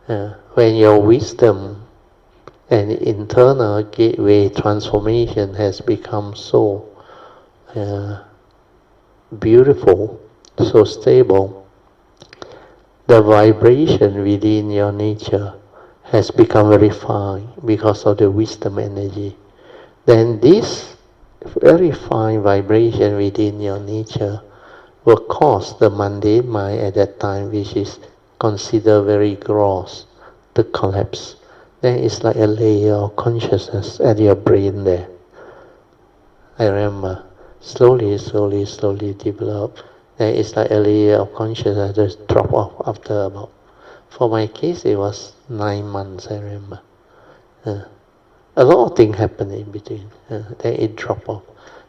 when your wisdom and internal gateway transformation has become so beautiful, so stable, the vibration within your nature has become very fine because of the wisdom energy. Then this very fine vibration within your nature will cause the mundane mind at that time, which is considered very gross, to collapse. Then it's like a layer of consciousness at your brain there. I remember slowly develop. Then it's like a layer of consciousness just drop off after about. For my case, it was 9 months, I remember. A lot of things happened in between. Then it dropped off.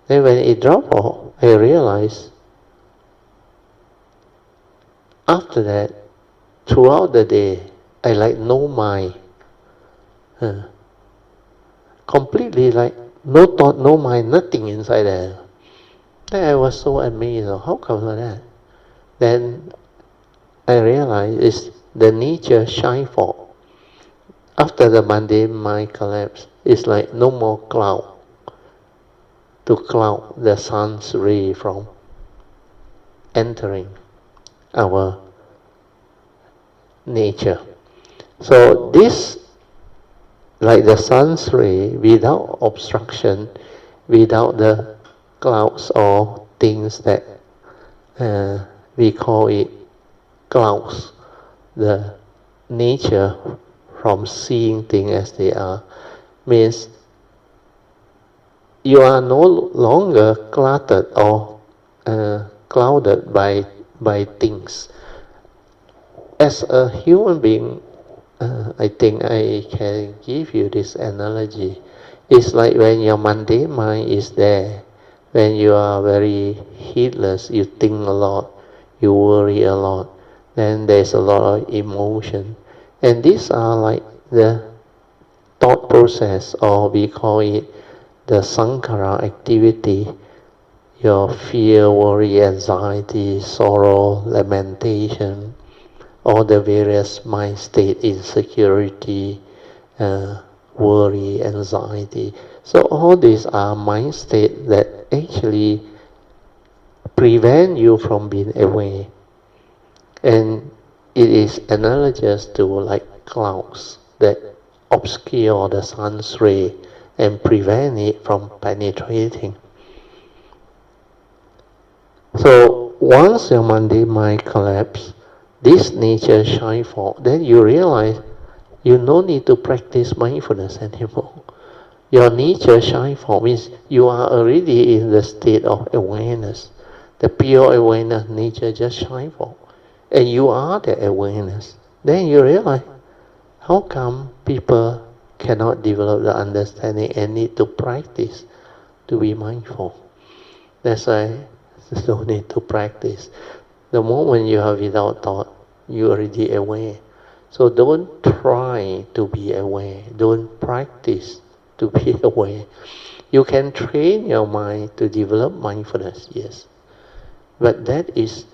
Then when it dropped off, I realized after that, throughout the day, I like no mind. Completely like no thought, no mind, nothing inside there. Then I was so amazed. How come like that? Then I realized it's the nature shine forth. After the mundane mind collapse, it's like no more cloud to cloud the sun's ray from entering our nature. So this, like the sun's ray, without obstruction, without the clouds or things that we call it clouds, the nature from seeing things as they are, means you are no longer cluttered or clouded by things. As a human being, I think I can give you this analogy. It's like when your mundane mind is there, when you are very heedless, you think a lot, you worry a lot, then there's a lot of emotion. And these are like the thought process, or we call it the sankhara activity, your fear, worry, anxiety, sorrow, lamentation, all the various mind state, insecurity, worry, anxiety. So all these are mind states that actually prevent you from being aware. And it is analogous to like clouds that obscure the sun's ray and prevent it from penetrating. So once your mundane mind collapses, this nature shine forth, then you realize you no need to practice mindfulness anymore. Your nature shine forth means you are already in the state of awareness. The pure awareness nature just shine forth. And you are the awareness. Then you realize, how come people cannot develop the understanding and need to practice to be mindful? That's why there's no need to practice. The moment you are without thought, you're already aware. So don't try to be aware. Don't practice to be aware. You can train your mind to develop mindfulness, yes. But that is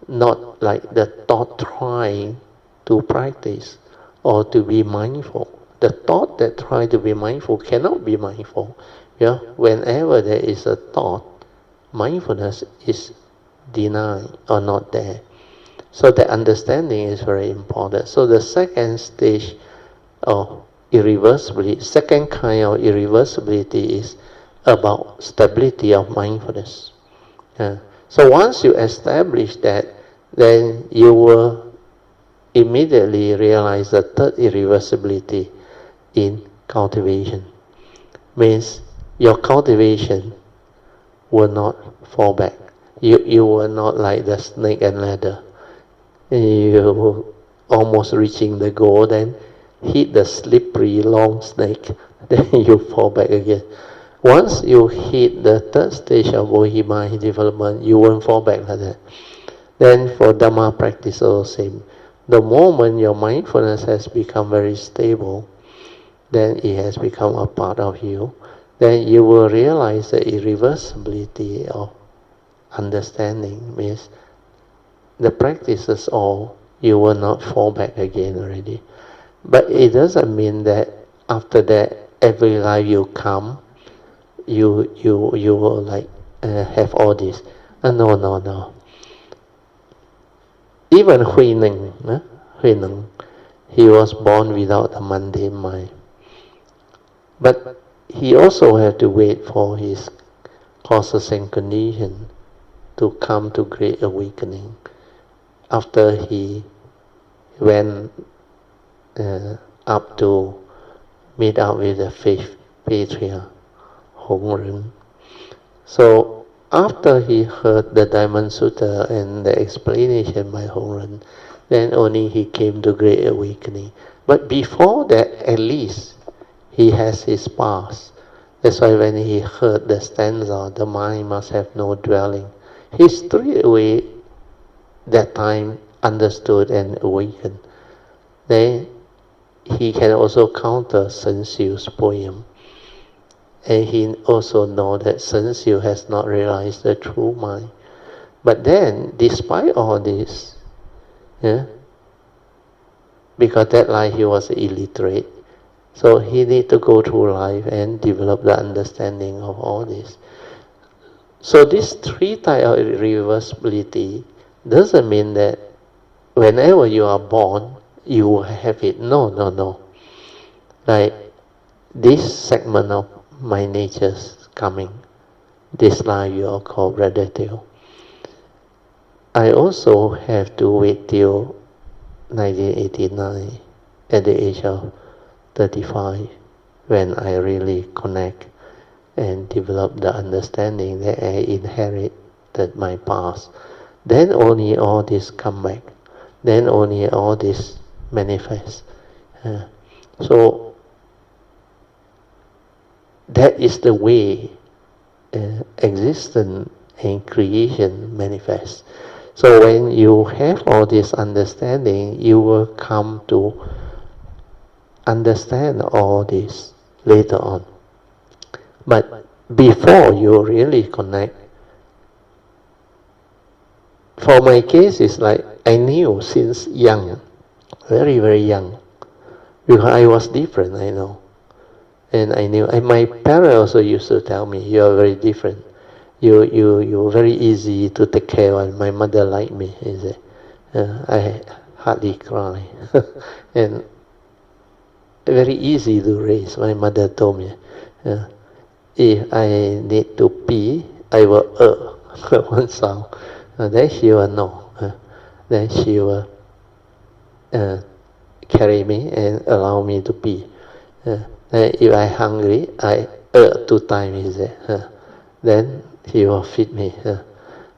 not like the thought trying to practice or to be mindful. The thought that tries to be mindful cannot be mindful. Yeah? Whenever there is a thought, mindfulness is denied or not there. So the understanding is very important. So the second stage of irreversibility, second kind of irreversibility is about stability of mindfulness. So once you establish that, then you will immediately realize the third irreversibility in cultivation. Means your cultivation will not fall back. You will not like the snake and ladder. You almost reaching the goal, then hit the slippery long snake, then you fall back again. Once you hit the third stage of Bodhi development, you won't fall back like that. Then for Dhamma practice also same. The moment your mindfulness has become very stable, then it has become a part of you, then you will realize the irreversibility of understanding. Means the practices all, you will not fall back again already. But it doesn't mean that after that, every life you come, you will like have all this. No. Even Hui Neng, he was born without a mundane mind. But he also had to wait for his causes and conditions to come to great awakening. After he went up to meet up with the fifth patriarch, Hong Ren. So after he heard the Dhamma Sutra and the explanation by Hongren, then only he came to great awakening. But before that, at least, he has his past. That's why when he heard the stanza, the mind must have no dwelling, he straight away that time understood and awakened. Then he can also counter Sun Xiu's poem. And he also knows that Sun Xiu has not realized the true mind. But then, despite all this, because that life he was illiterate, so he need to go through life and develop the understanding of all this. So this three types of irreversibility doesn't mean that whenever you are born, you will have it. No. Like this segment of my nature's coming, this life you are called relative. I also have to wait till 1989 at the age of 35 when I really connect and develop the understanding that I inherited my past. Then only all this come back. Then only all this manifests. So that is the way existence and creation manifest. So when you have all this understanding, you will come to understand all this later on. But before you really connect, for my case, it's like I knew since young, very, very young, because I was different, I know. And I knew, and my parents also used to tell me, you are very different. You're very easy to take care of. My mother liked me, he said. I hardly cry. And very easy to raise, my mother told me. If I need to pee, I will one sound. Then she will know. Then she will carry me and allow me to pee. If I'm hungry, I 2 times, he said. Then he will feed me.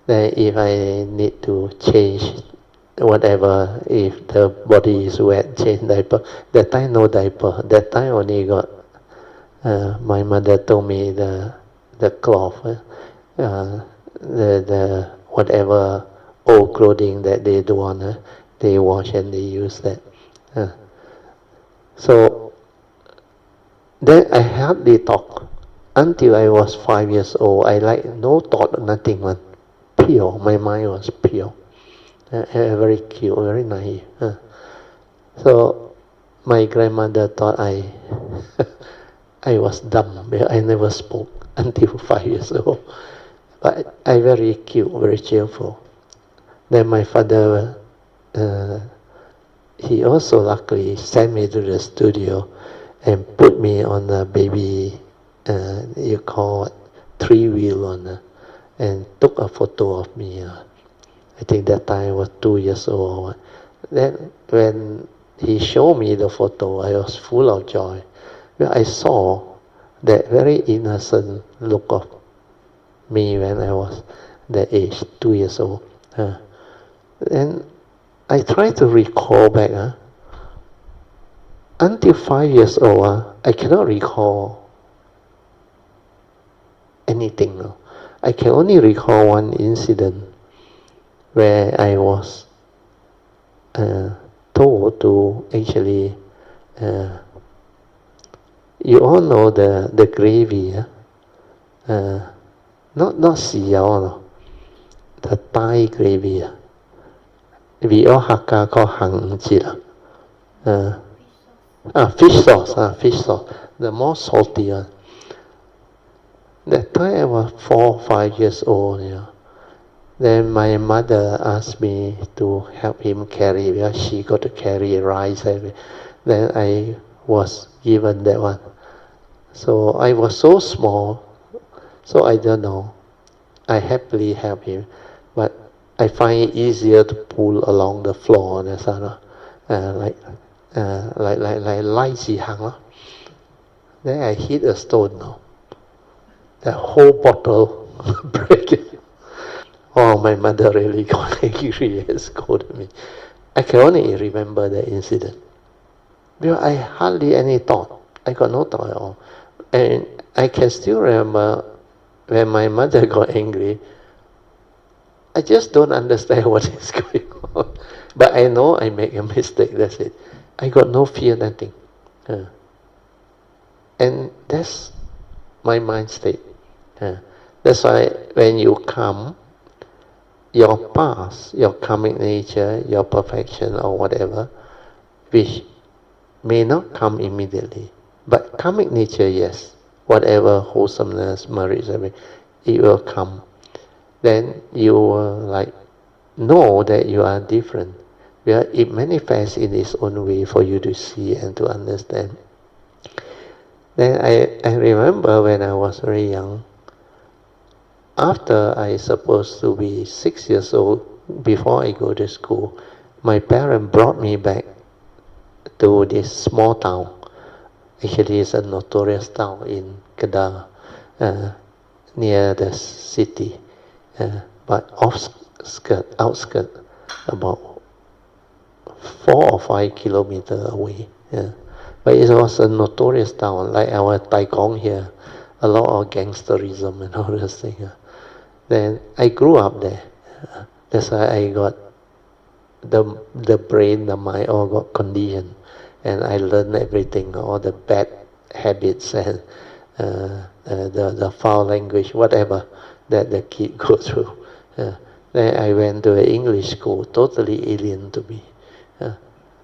Then if I need to change whatever, if the body is wet, change diaper. That time no diaper. That time only got, my mother told me the cloth, the whatever old clothing that they don't want, they wash and they use that. So then I hardly talk. Until I was 5 years old, I like no thought, nothing, man. Pure, my mind was pure. Very cute, very naive. So my grandmother thought I was dumb. I never spoke until 5 years old. But I very cute, very cheerful. Then my father, he also luckily sent me to the studio and put me on a baby, you call it 3-wheel on, and took a photo of me. I think that time I was 2 years old. Then when he showed me the photo, I was full of joy. I saw that very innocent look of me when I was that age, 2 years old. And I try to recall back. Until 5 years old, I cannot recall anything. No. I can only recall one incident where I was told to actually, you all know the gravy, not siyao, no. The Thai gravy. We all Hakka call hang jila. Fish sauce, the more salty one. That time I was 4 or 5 years old. Then my mother asked me to help him carry, because she got to carry rice. Then I was given that one. So I was so small, so I don't know. I happily help him, but I find it easier to pull along the floor, like Lai Chi Hang. Then I hit a stone. The whole bottle break it. Oh, my mother really got angry and scolded me. I can only remember the incident. Because I hardly any thought. I got no thought at all. And I can still remember when my mother got angry, I just don't understand what is going on. But I know I make a mistake, that's it. I got no fear, nothing. And that's my mind state. That's why when you come, your past, your karmic nature, your perfection or whatever, which may not come immediately. But karmic nature, yes. Whatever wholesomeness, merits, everything, it will come. Then you will know that you are different. Where it manifests in its own way for you to see and to understand. Then I remember when I was very young, after I supposed to be 6 years old, before I go to school, my parents brought me back to this small town. Actually, it's a notorious town in Kedah, near the city, but outskirt, about 4 or 5 kilometers away. But it was a notorious town, like our Tai Kong here, a lot of gangsterism and all those things. Then I grew up there. That's why I got the brain, the mind all got conditioned. And I learned everything, all the bad habits and the foul language, whatever that the kid goes through. Then I went to an English school, totally alien to me.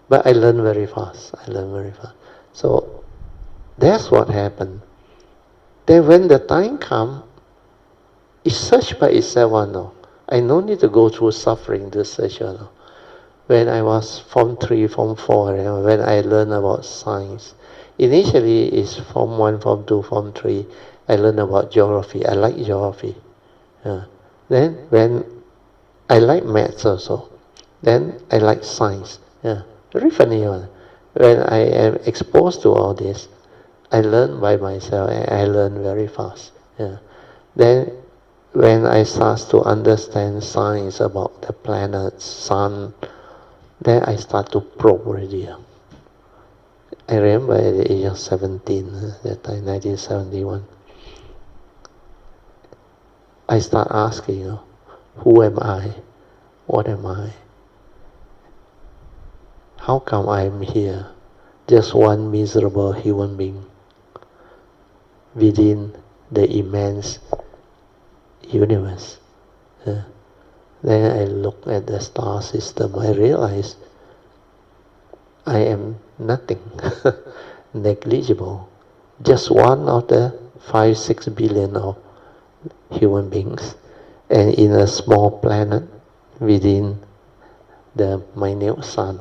But I learned very fast. So that's what happened. Then when the time comes, it search by itself. No, I no need to go through suffering to search. No. When I was Form 3, Form 4, when I learned about science, initially it's Form 1, Form 2, Form 3, I learned about geography. I like geography. Then when I like maths also, then I like science. Very funny one. When I am exposed to all this, I learn by myself and I learn very fast. Then when I start to understand science about the planets, sun, then I start to probe already. I remember at the age of 17, that time, 1971, I start asking, who am I? What am I? How come I am here? Just one miserable human being within the immense universe. Then I look at the star system, I realize I am nothing, negligible, just one of the 5-6 billion of human beings, and in a small planet within the minute sun.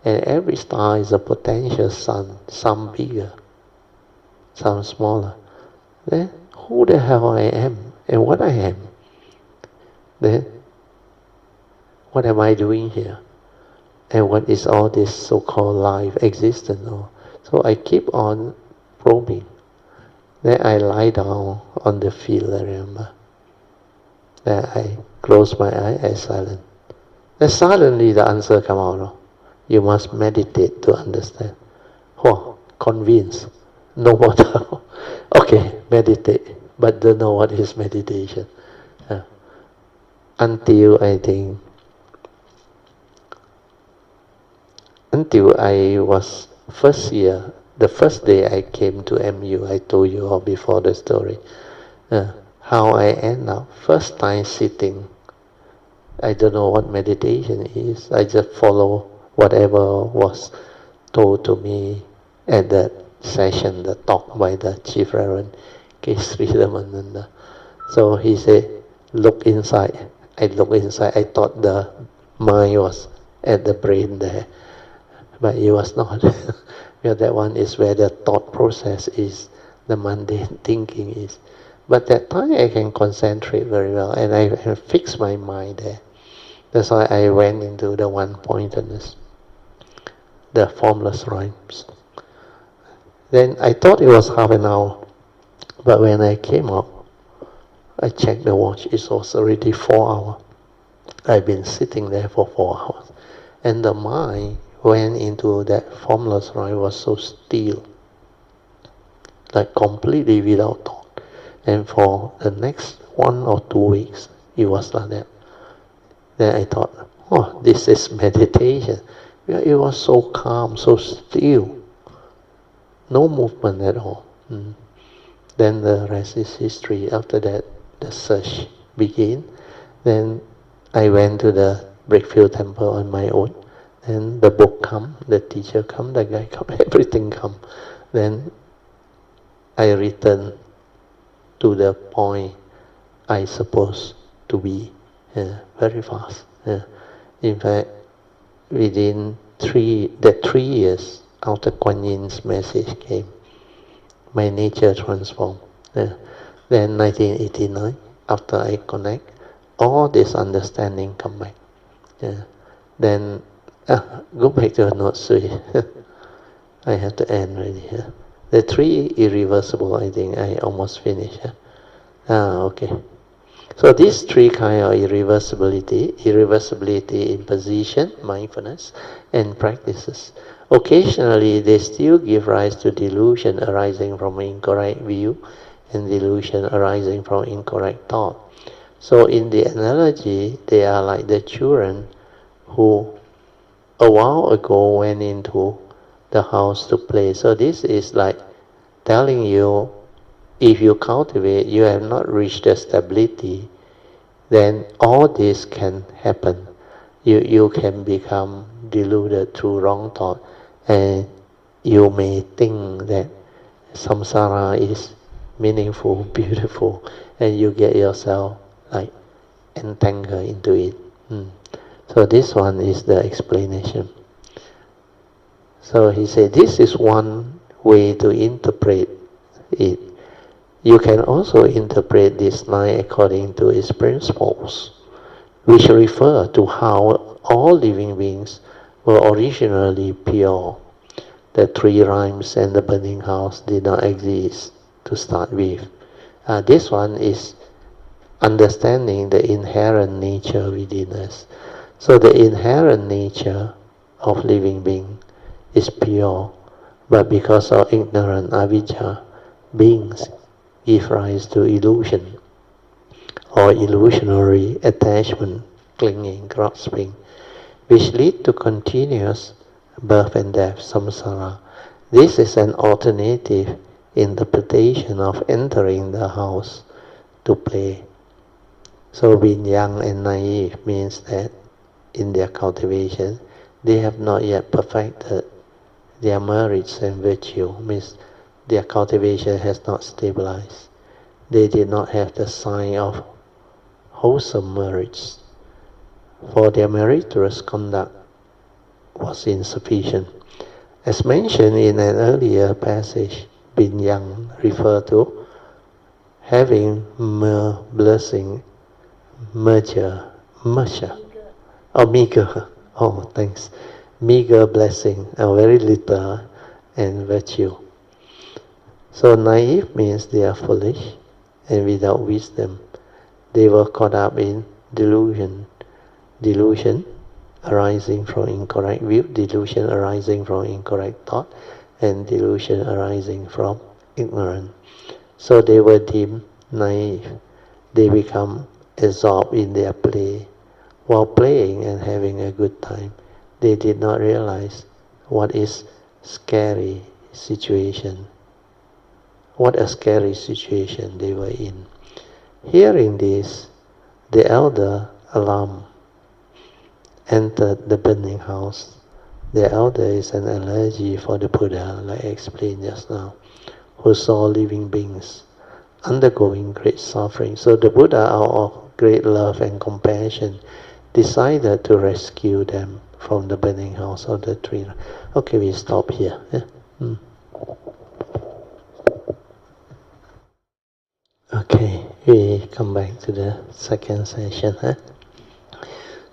And every star is a potential sun, some bigger, some smaller. Then who the hell I am and what I am? Then what am I doing here? And what is all this so-called life, existence? So I keep on probing. Then I lie down on the field, I remember. Then I close my eye, I silent. Then suddenly the answer come out. You must meditate to understand. Convinced. No more doubt. Okay, meditate. But don't know what is meditation. Until I was first year, the first day I came to MU, I told you all before the story, how I end up, first time sitting, I don't know what meditation is, I just follow whatever was told to me at that session, the talk by the Chief Reverend K. Sri Ramananda. So he said, look inside. I look inside, I thought the mind was at the brain there. But it was not. Because that one is where the thought process is, the mundane thinking is. But that time I can concentrate very well, and I can fix my mind there. That's why I went into the one-pointedness, the formless rhymes. Then I thought it was half an hour, but when I came out, I checked the watch, it was already 4 hours. I've been sitting there for 4 hours. And the mind went into that formless mind, was so still, like completely without thought. And for the next 1 or 2 weeks, it was like that. Then I thought, oh, this is meditation. It was so calm, so still. No movement at all. Then the rest is history. After that, the search began. Then I went to the Brickfield Temple on my own. Then the book come, the teacher come, the guy come, everything come. Then I returned to the point I supposed to be very fast. In fact, within 3 years after Kuan Yin's message came, my nature transformed. Then 1989, after I connect, all this understanding come back. Then go back to note 3. I have to end already here. The 3 irreversible, I think I almost finished. Okay. So these 3 kind of irreversibility in position, mindfulness, and practices. Occasionally, they still give rise to delusion arising from incorrect view and delusion arising from incorrect thought. So in the analogy, they are like the children who a while ago went into the house to play. So this is like telling you, if you cultivate, you have not reached the stability, then all this can happen. You can become deluded through wrong thought, and you may think that samsara is meaningful, beautiful, and you get yourself like entangled into it. So this one is the explanation. So he said, this is one way to interpret it. You can also interpret this line according to its principles, which refer to how all living beings were originally pure. The 3 rhymes and the burning house did not exist to start with. This one is understanding the inherent nature within us. So the inherent nature of living being is pure, but because of ignorant avijja, beings give rise to illusion or illusionary attachment, clinging, grasping, which lead to continuous birth and death, samsara. This is an alternative interpretation of entering the house to play. So being young and naive means that in their cultivation, they have not yet perfected their merits and virtue, means their cultivation has not stabilized. They did not have the sign of wholesome merits, for their meritorious conduct was insufficient. As mentioned in an earlier passage, being young referred to having mere blessing, meager, meager blessing, very little, and virtue. So naive means they are foolish and without wisdom. They were caught up in delusion arising from incorrect view, delusion arising from incorrect thought, and delusion arising from ignorance. So they were deemed naive. They become absorbed in their play. While playing and having a good time, they did not realize what is scary situation. What a scary situation they were in. Hearing this, the elder, alarmed, entered the burning house. The elder is an analogy for the Buddha, like I explained just now, who saw living beings undergoing great suffering. So the Buddha, out of great love and compassion, decided to rescue them from the burning house of the tree. Okay, we stop here. Okay, we come back to the second session.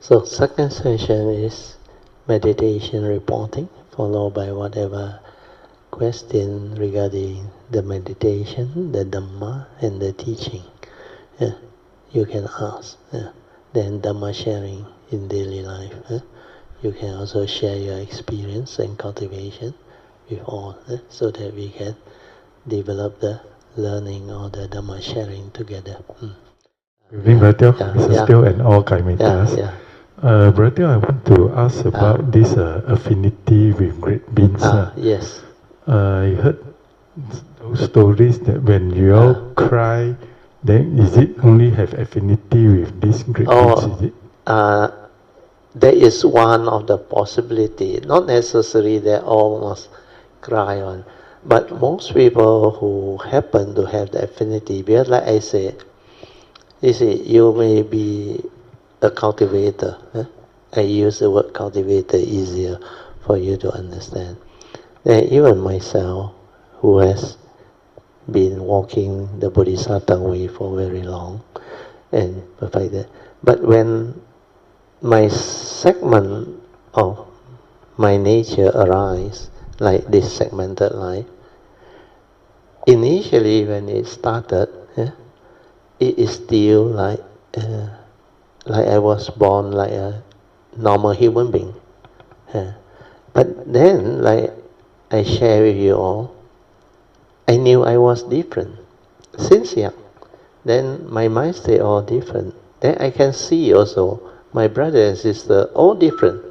So second session is meditation reporting, followed by whatever question regarding the meditation, the Dhamma, and the teaching. you can ask. Then Dhamma sharing in daily life. You can also share your experience and cultivation with all, so that we can develop the learning or the Dhamma sharing together. Brother, still and all Kaimetas. Brother, I want to ask about this affinity with great beings. Yes. I heard those stories that when you all cry, then is it only have affinity with this great beings? Is it? That is one of the possibility. Not necessarily they all must cry on, but most people who happen to have the affinity, because like I said, you see, you may be a cultivator. I use the word cultivator easier for you to understand. Then even myself, who has been walking the Bodhisattva way for very long, and perfected. But when my segment of my nature arise, like this segmented life, initially when it started, it is still like I was born like a normal human being. But then, like I share with you all, I knew I was different since young. Then my mind state all different. Then I can see also my brother and sister all different.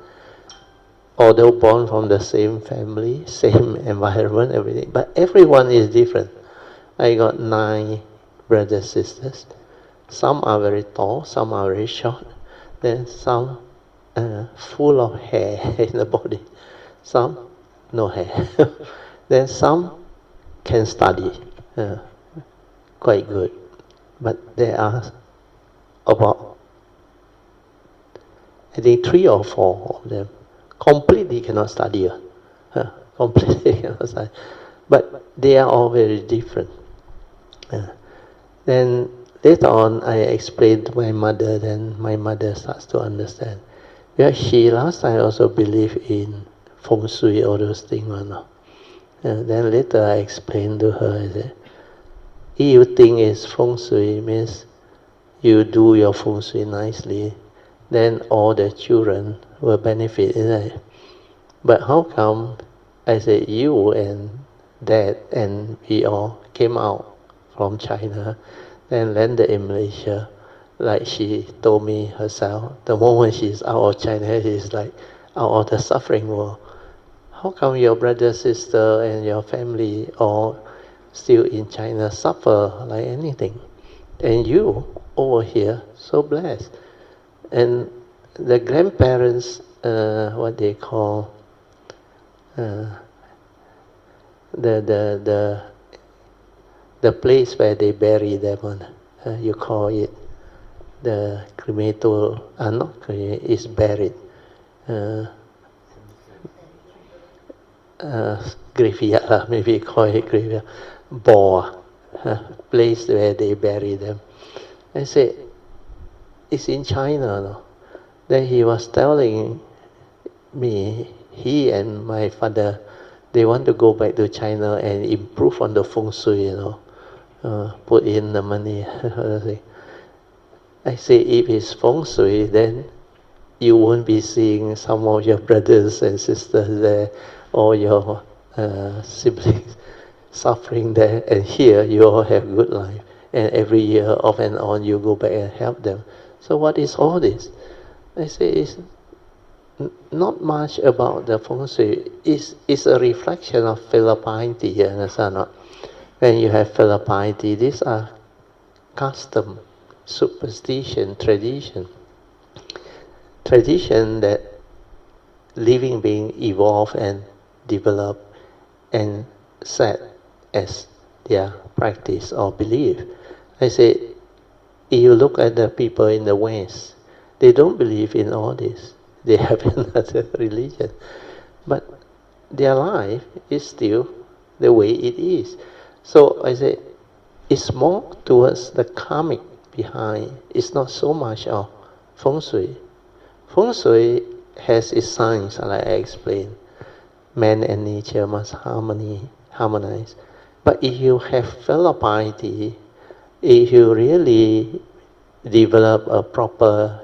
Although born from the same family, same environment, everything, but everyone is different. I got 9 brothers, sisters. Some are very tall, some are very short. Then some full of hair in the body. Some no hair. Then some can study quite good. But there are about, I think 3 or 4 of them completely cannot study. Completely cannot study. But they are all very different. Then later on, I explained to my mother, then my mother starts to understand. Yeah, she last time also believed in feng shui, all those things. Then later I explained to her, I said, if you think it's feng shui, means you do your feng shui nicely, then all the children will benefit in it. But how come, I said, you and Dad and we all came out from China, then landed in Malaysia, like she told me herself, the moment she's out of China, she's like out of the suffering world. How come your brother, sister, and your family all still in China suffer like anything? And you, over here, so blessed. And the grandparents, what they call, the place where they bury them, you call it the cremator, not cremator, is buried. Graveyard, maybe call it graveyard, place where they bury them. I said, it's in China. No? Then he was telling me, he and my father, they want to go back to China and improve on the feng shui, put in the money. I say, if it's feng shui, then you won't be seeing some of your brothers and sisters there, or your siblings suffering there, and here you all have good life, and every year off and on you go back and help them. So what is all this? I say, it's not much about the feng shui. It's a reflection of filial piety, you understand not? When you have filial piety, these are custom, superstition, tradition. Tradition that living being evolve and develop and set as their practice or belief. I say, if you look at the people in the West, they don't believe in all this. They have another religion. But their life is still the way it is. So I say, it's more towards the karmic behind. It's not so much of feng shui. Feng shui has its science, like I explained. Man and nature must harmonize. But if you have filial piety, if you really develop a proper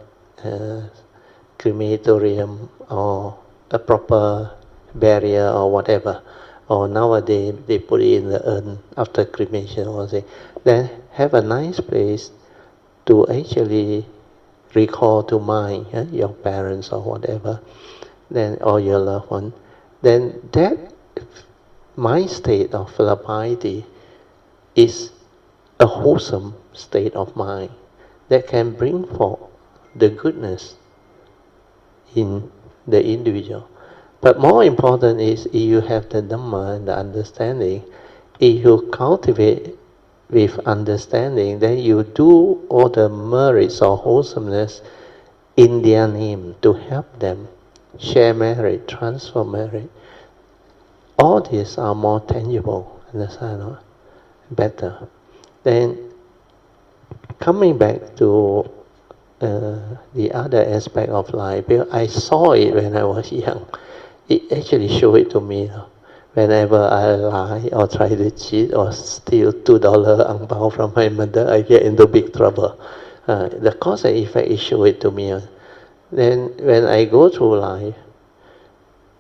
crematorium or a proper barrier or whatever, or nowadays they put it in the urn after cremation or something, then have a nice place to actually recall to mind your parents or whatever, then or your loved one, then that mind state of piety is a wholesome state of mind that can bring forth the goodness in the individual. But more important is if you have the Dhamma and the understanding, if you cultivate with understanding, then you do all the merits or wholesomeness in their name to help them share merit, transfer merit. All these are more tangible, understand? Better. Then coming back to the other aspect of life, because I saw it when I was young. It actually showed it to me. Whenever I lie or try to cheat or steal $2 ang pao from my mother, I get into big trouble. The cause and effect is show it to me. Then when I go through life,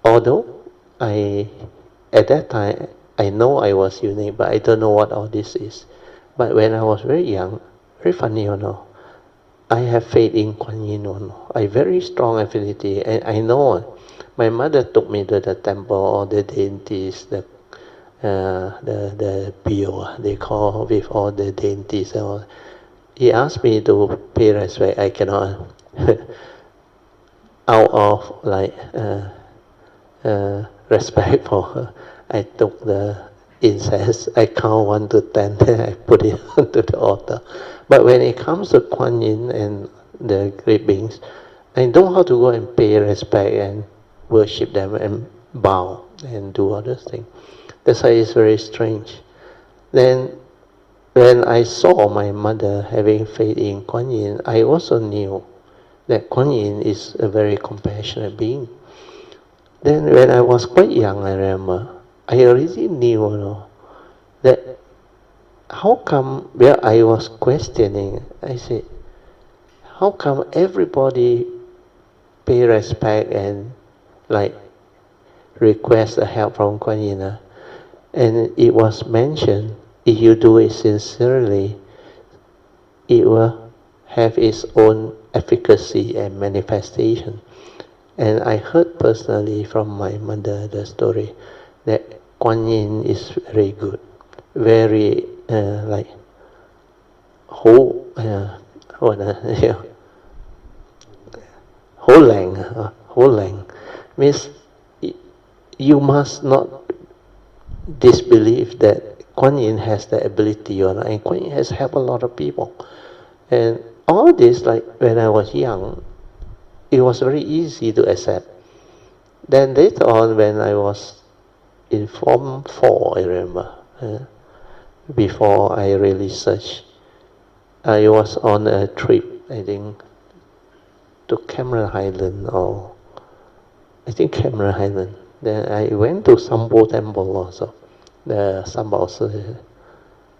although at that time I know I was unique, but I don't know what all this is. But when I was very young, very funny, I have faith in Kuan Yin. I very strong affinity, and I know. My mother took me to the temple, all the dainties, the bill they call with all the dainties. He asked me to pay respect. I cannot. Out of respect for her, I took the incense. I count 1 to 10, then I put it onto the altar. But when it comes to Kuan Yin and the great beings, I know how to go and pay respect and worship them and bow and do other things. That's why it's very strange. Then when I saw my mother having faith in Kuan Yin, I also knew that Kuan Yin is a very compassionate being. Then when I was quite young, I remember, I already knew that how come, where I was questioning, I said, how come everybody pay respect and request a help from Kuan Yin? And it was mentioned, if you do it sincerely, it will have its own efficacy and manifestation. And I heard personally from my mother the story that Kuan Yin is very good, very whole length means you must not disbelieve that Kuan Yin has the ability, and Kuan Yin has helped a lot of people. And all this, when I was young, it was very easy to accept. Then later on, when I was in Form 4, I remember, before I really searched, I was on a trip, I think, to Cameron Highland, or I think Cameron Highland. Then I went to Sambo Temple also, the Sambao Sư.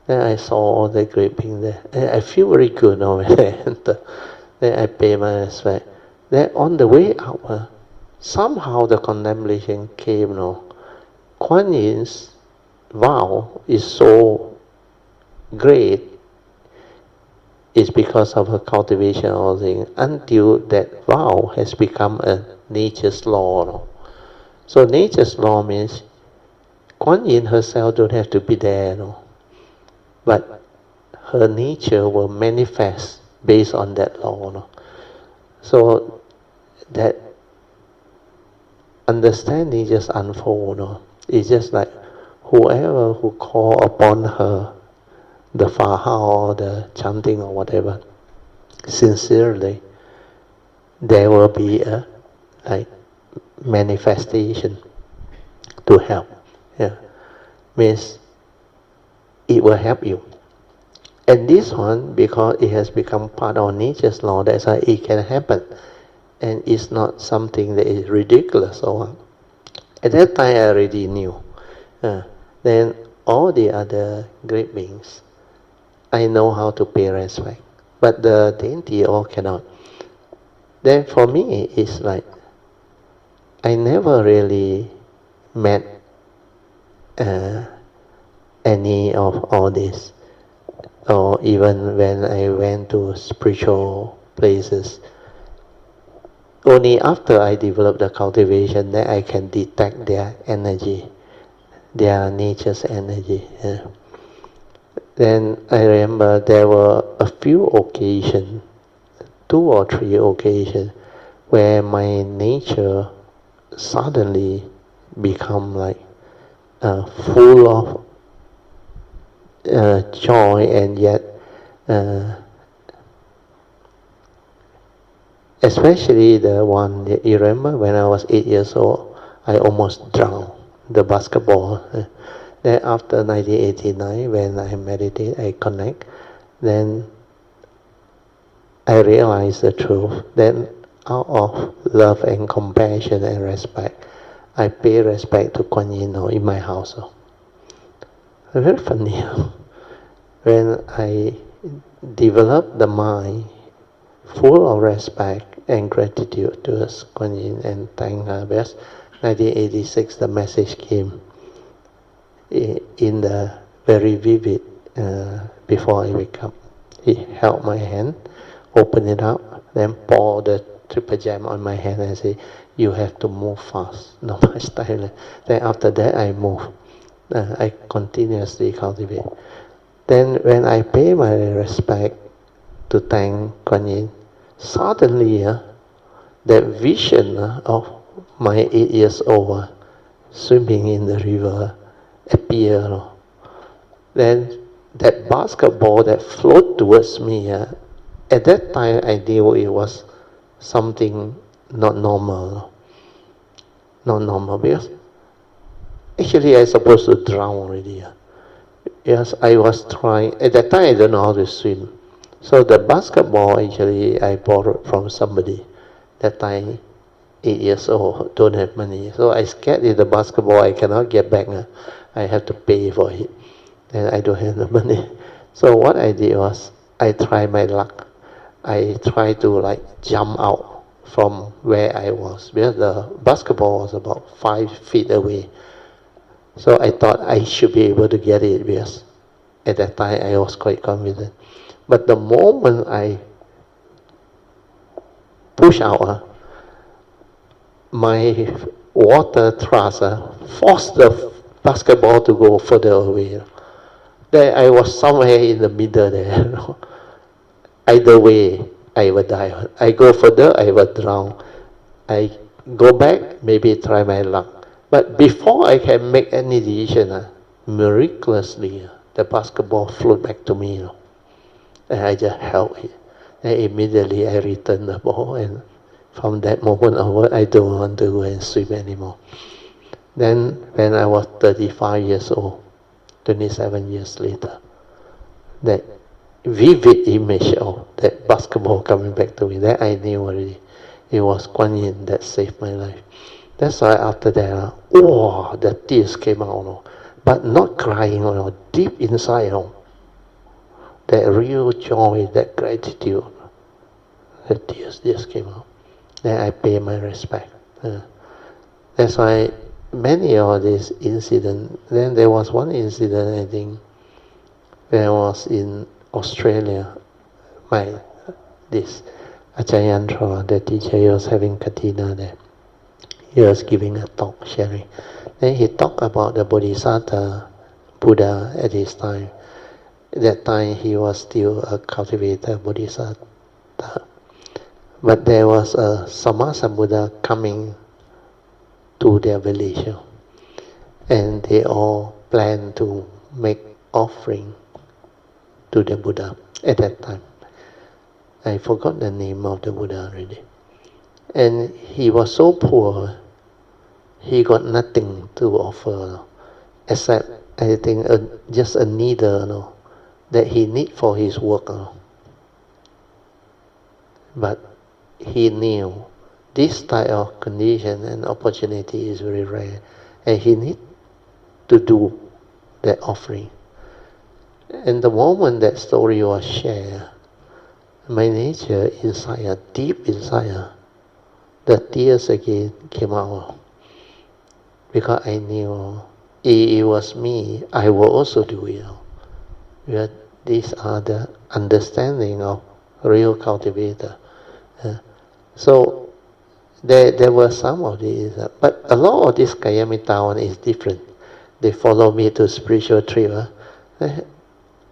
Then I saw all the great beings there. And I feel very good when I enter. Then I pay my respect. Then on the way out, somehow the contemplation came. Kuan Yin's vow is so great. It's because of her cultivation all things, until that vow has become a nature's law. So nature's law means Kuan Yin herself don't have to be there, but her nature will manifest based on that law. So that understanding just unfold. It's just like whoever who call upon her, the faha or the chanting or whatever, sincerely, there will be a manifestation to help. Means it will help you. And this one, because it has become part of nature's law, that's why it can happen. And it's not something that is ridiculous or what. At that time I already knew. Then all the other great beings, I know how to pay respect, but the dainty all cannot. Then for me, it's like I never really met any of all this, or even when I went to spiritual places. Only after I developed the cultivation that I can detect their energy, their nature's energy. Then I remember there were a few occasions, 2 or 3 occasions, where my nature suddenly become like full of joy, and yet especially the one that you remember when I was 8 years old, I almost drowned the basketball. Then after 1989, when I meditate, I connect, then I realize the truth. Then out of love and compassion and respect, I pay respect to Kuan Yin in my house. Very funny. When I developed the mind full of respect and gratitude towards Kuan Yin and thank her best, 1986 the message came in the very vivid before I wake up. He held my hand, opened it up, then poured the triple gem on my hand and say, "You have to move fast, not much time left." Then after that I move. I continuously cultivate. Then when I pay my respect to thank Kuan Yin, suddenly that vision of my 8 years old swimming in the river appeared. Then that basketball that floated towards me, at that time I knew it was something not normal. Not normal, because actually I supposed to drown already. Yes, I was trying. At that time I don't know how to swim. So the basketball actually I borrowed from somebody. That time 8 years old, don't have money. So I scared if the basketball I cannot get back. I have to pay for it. And I don't have the money. So what I did was, I tried my luck. I tried to jump out from where I was, because the basketball was about 5 feet away. So I thought I should be able to get it, because at that time I was quite confident. But the moment I push out, my water thrust forced the basketball to go further away. Then I was somewhere in the middle there. Either way, I would die. I go further, I would drown. I go back, maybe try my luck. But before I can make any decision, miraculously, the basketball flew back to me. And I just held it. And immediately I returned the ball, and from that moment onward, I don't want to go and swim anymore. Then when I was 35 years old, 27 years later, that vivid image of that basketball coming back to me, that I knew already. It was Kuan Yin that saved my life. That's why after that, the tears came out, but not crying, deep inside, that real joy, that gratitude, the tears just came out. Then I pay my respect. That's why many of these incidents. Then there was one incident, I think, when I was in Australia. This Achayantra, the teacher, he was having Katina there. He was giving a talk, sharing. Then he talked about the Bodhisattva Buddha at his time. At that time he was still a cultivator Bodhisattva. But there was a Samasa Buddha coming to their village, and they all planned to make offering to the Buddha at that time. I forgot the name of the Buddha already. And he was so poor, he got nothing to offer, except, I think, just a needle that he need for his work. But he knew this type of condition and opportunity is very rare, and he need to do that offering. And the moment that story was shared, my nature inside, deep inside, the tears again came out. Because I knew if it was me, I will also do it. Because these are the understanding of real cultivator. So there were some of these, but a lot of this Kayamita one is different. They follow me to spiritual trip.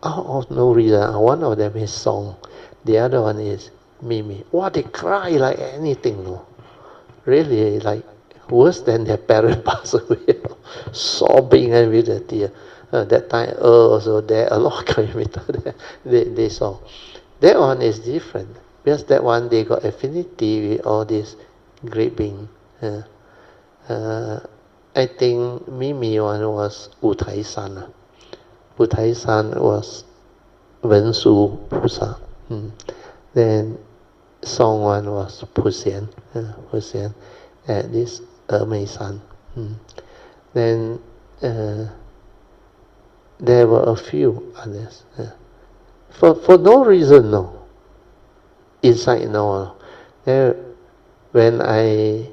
Out of no reason. One of them is song. The other one is Mimi. Wow, they cry like anything. No? Really, like worse than their parent passed away. Sobbing and with a tear. That time also there, a lot of Kayamita they saw. That one is different. Because that one they got affinity with all these great beings. I think Mimi one was Utai San. Utai San was Wensu Pusa. Then Song one was Pusian. Pusian. And this Mei San. Then there were a few others. For no reason, no. Inside, no. When I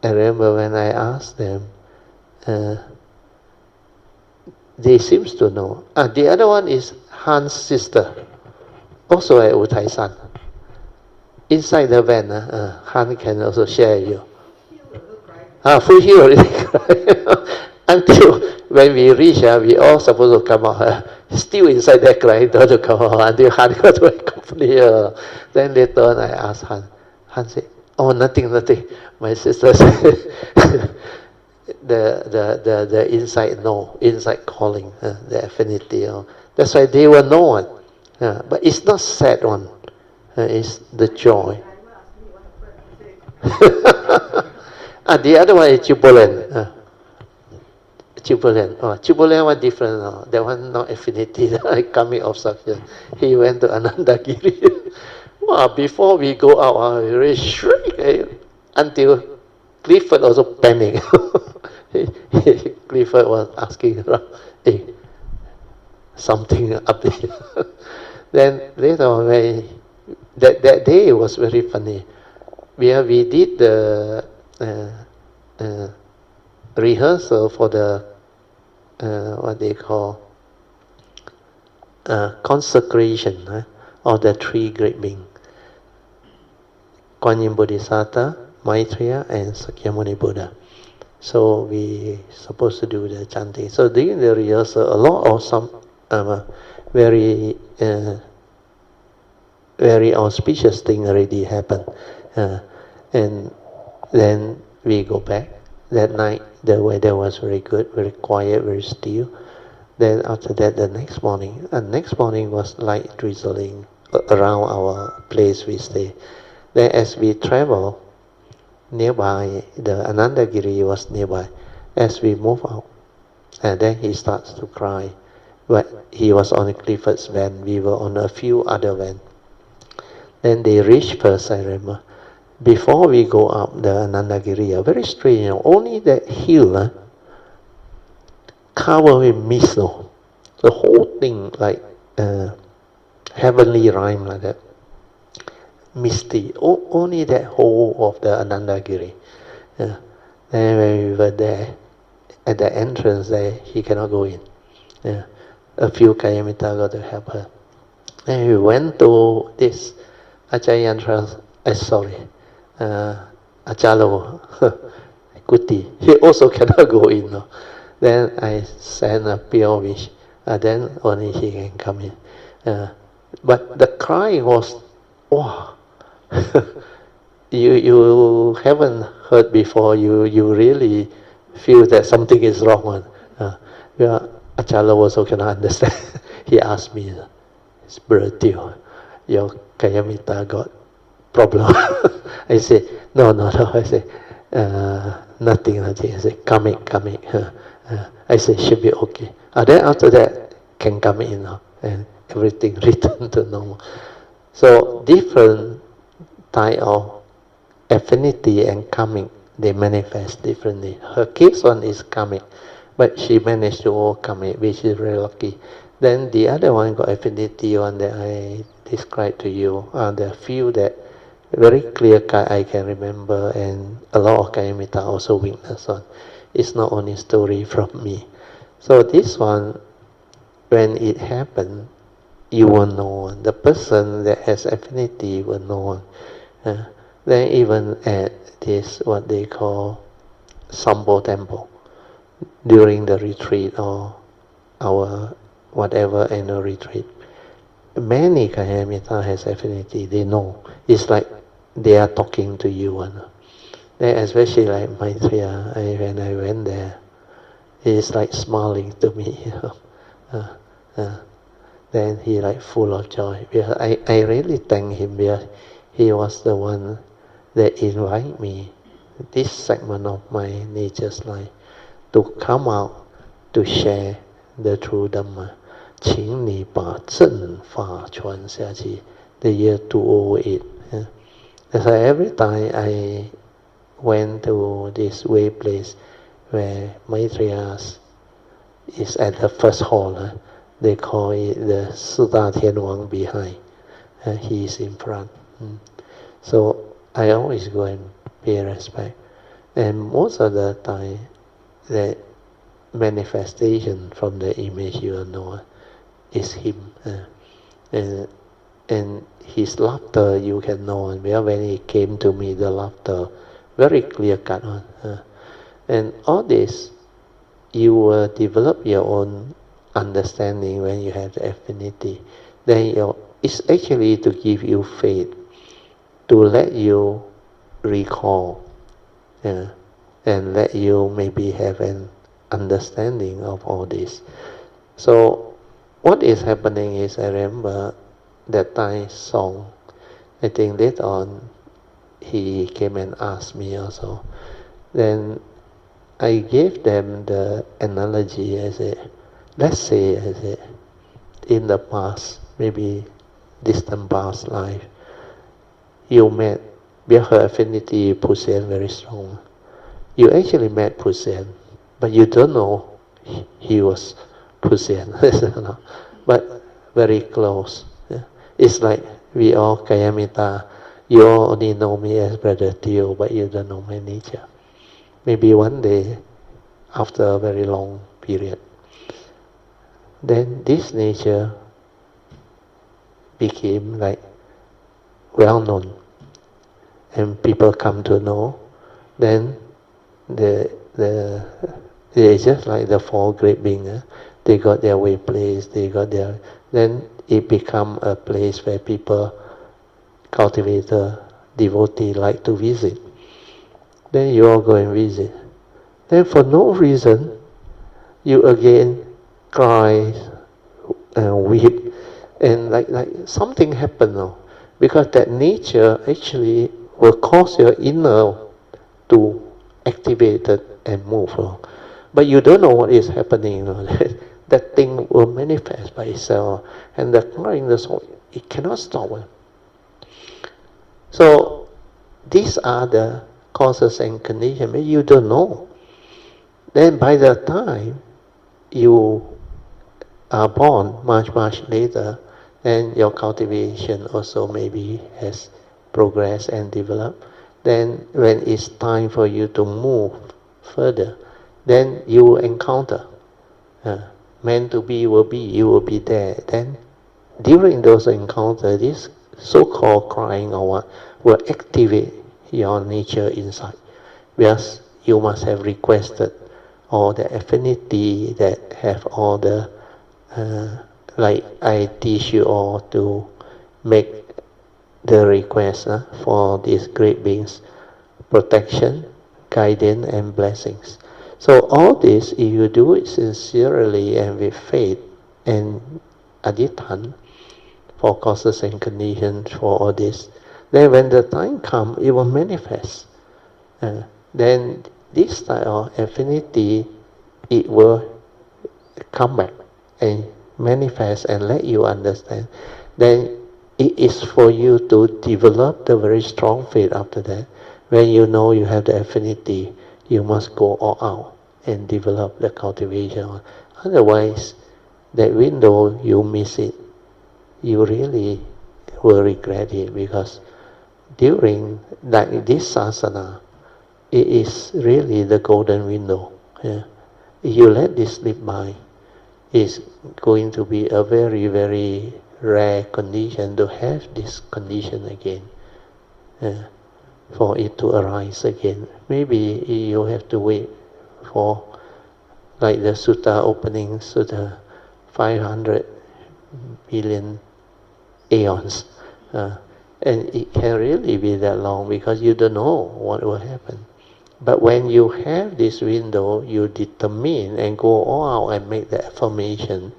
remember when I asked them, they seems to know. The other one is Han's sister, also at Utai San. Inside the van, Han can also share you. Full he already cried. Until when we reach, we all supposed to come out. Still inside that crying, don't to come out until Han got to accompany her. Then later on I asked Han. Han said, "Oh, nothing. My sister said the inside no, inside calling, the affinity. That's why they will know one. But it's not sad one. It's the joy." The other one is Jubilant. Jubilant. Jubilant one different. That one not affinity. Coming obstruction. He went to Anandagiri. Before we go out, we really shriek until Clifford also panicked. Clifford was asking, "Hey, something up there." Then later on, that day it was very funny. We did the rehearsal for the what they call consecration of the three great beings: Kuan Yin Bodhisattva, Maitreya, and Sakyamuni Buddha. So we supposed to do the chanting. So during the rehearsal, a lot of some very auspicious thing already happened, and then we go back. That night the weather was very good, very quiet, very still. Then after that, the next morning was light drizzling around our place we stay. Then as we travel nearby, the Anandagiri was nearby. As we move out, and then he starts to cry. But he was on Clifford's van. We were on a few other vans. Then they reached first, I remember. Before we go up the Anandagiri, very strange. Only that hill covered with mist. The whole thing like heavenly rhyme like that. Misty. Only that whole of the Anandagiri. Then when we were there, at the entrance there, he cannot go in. A few Kayamita got to help her. And we went to this Achayantra, Achalo Kuti. He also cannot go in. Then I sent a pure wish. Then only he can come in. But the crying was, wow. you haven't heard before. You really feel that something is wrong. Achala also cannot understand. He asked me, "Spiritual, your Kayamita got problem?" I said, no. I said, nothing. I said, coming. I said, should be okay. Then after that, can come in and everything return to normal. So different type of affinity and coming, they manifest differently. Her case one is coming, but she managed to overcome it, which is very lucky. Then the other one got affinity, one that I described to you, are the few that very clear cut I can remember, and a lot of Kayamita also witness on. It's not only story from me. So this one, when it happened, you will know. The person that has affinity will know. Then even at this, what they call Sambo Temple, during the retreat or our whatever annual retreat, many Kayamita has affinity. They know. It's like they are talking to you. Then especially like Maitreya, when I went there, he's like smiling to me. Then he like full of joy. Because I really thank him, because he was the one that invited me, this segment of my nature's life, to come out to share the true Dhamma. 请你把正法传下去. The year 2008. So every time I went to this way place where Maitreya is at the first hall, they call it the Sutta Tian Wang behind. He is in front. So I always go and pay respect. And most of the time, the manifestation from the image you will know is him. And his laughter you can know. Because when he came to me, the laughter very clear cut on. And all this, you will develop your own understanding when you have the affinity. Then it's actually to give you faith, to let you recall, and let you maybe have an understanding of all this. So what is happening is, I remember that Thai song, I think later on he came and asked me also. Then I gave them the analogy, I said, let's say, I said, in the past, maybe distant past life, you met, because her affinity Pusen very strong. You actually met Pusen, but you don't know he was Pusen, but very close. It's like we all Kayamita, you all only know me as Brother Teo, but you don't know my nature. Maybe one day, after a very long period, then this nature became like well known, and people come to know. Then it's just like the four great beings. They got their way place. They got their. Then it become a place where people, cultivator, devotee like to visit. Then you all go and visit. Then for no reason, you again cry and weep, and like something happened now, because that nature actually will cause your inner to activate and move. But you don't know what is happening. That thing will manifest by itself, and the crying, the soul, it cannot stop. So these are the causes and conditions, but you don't know. Then by the time you are born, much later, then your cultivation also maybe has progressed and developed. Then when it's time for you to move further, then you will encounter. Meant to be will be, you will be there. Then during those encounters, this so-called crying or what will activate your nature inside. Because you must have requested all the affinity that have all the, like I teach you all to make the request for these great beings, protection, guidance and blessings. So all this, if you do it sincerely and with faith and adithan for causes and conditions for all this, then when the time comes, it will manifest. Then this type of affinity, it will come back and manifest and let you understand. Then it is for you to develop the very strong faith after that. When you know you have the affinity, you must go all out and develop the cultivation. Otherwise, that window you miss it, you really will regret it, because during like this sasana, it is really the golden window. Yeah. If you let this slip by, it's going to be a very, very rare condition to have this condition again. Yeah. For it to arise again. Maybe you have to wait for, like the sutta opening, sutta 500 billion aeons. And it can really be that long, because you don't know what will happen. But when you have this window, you determine and go all out and make the affirmation,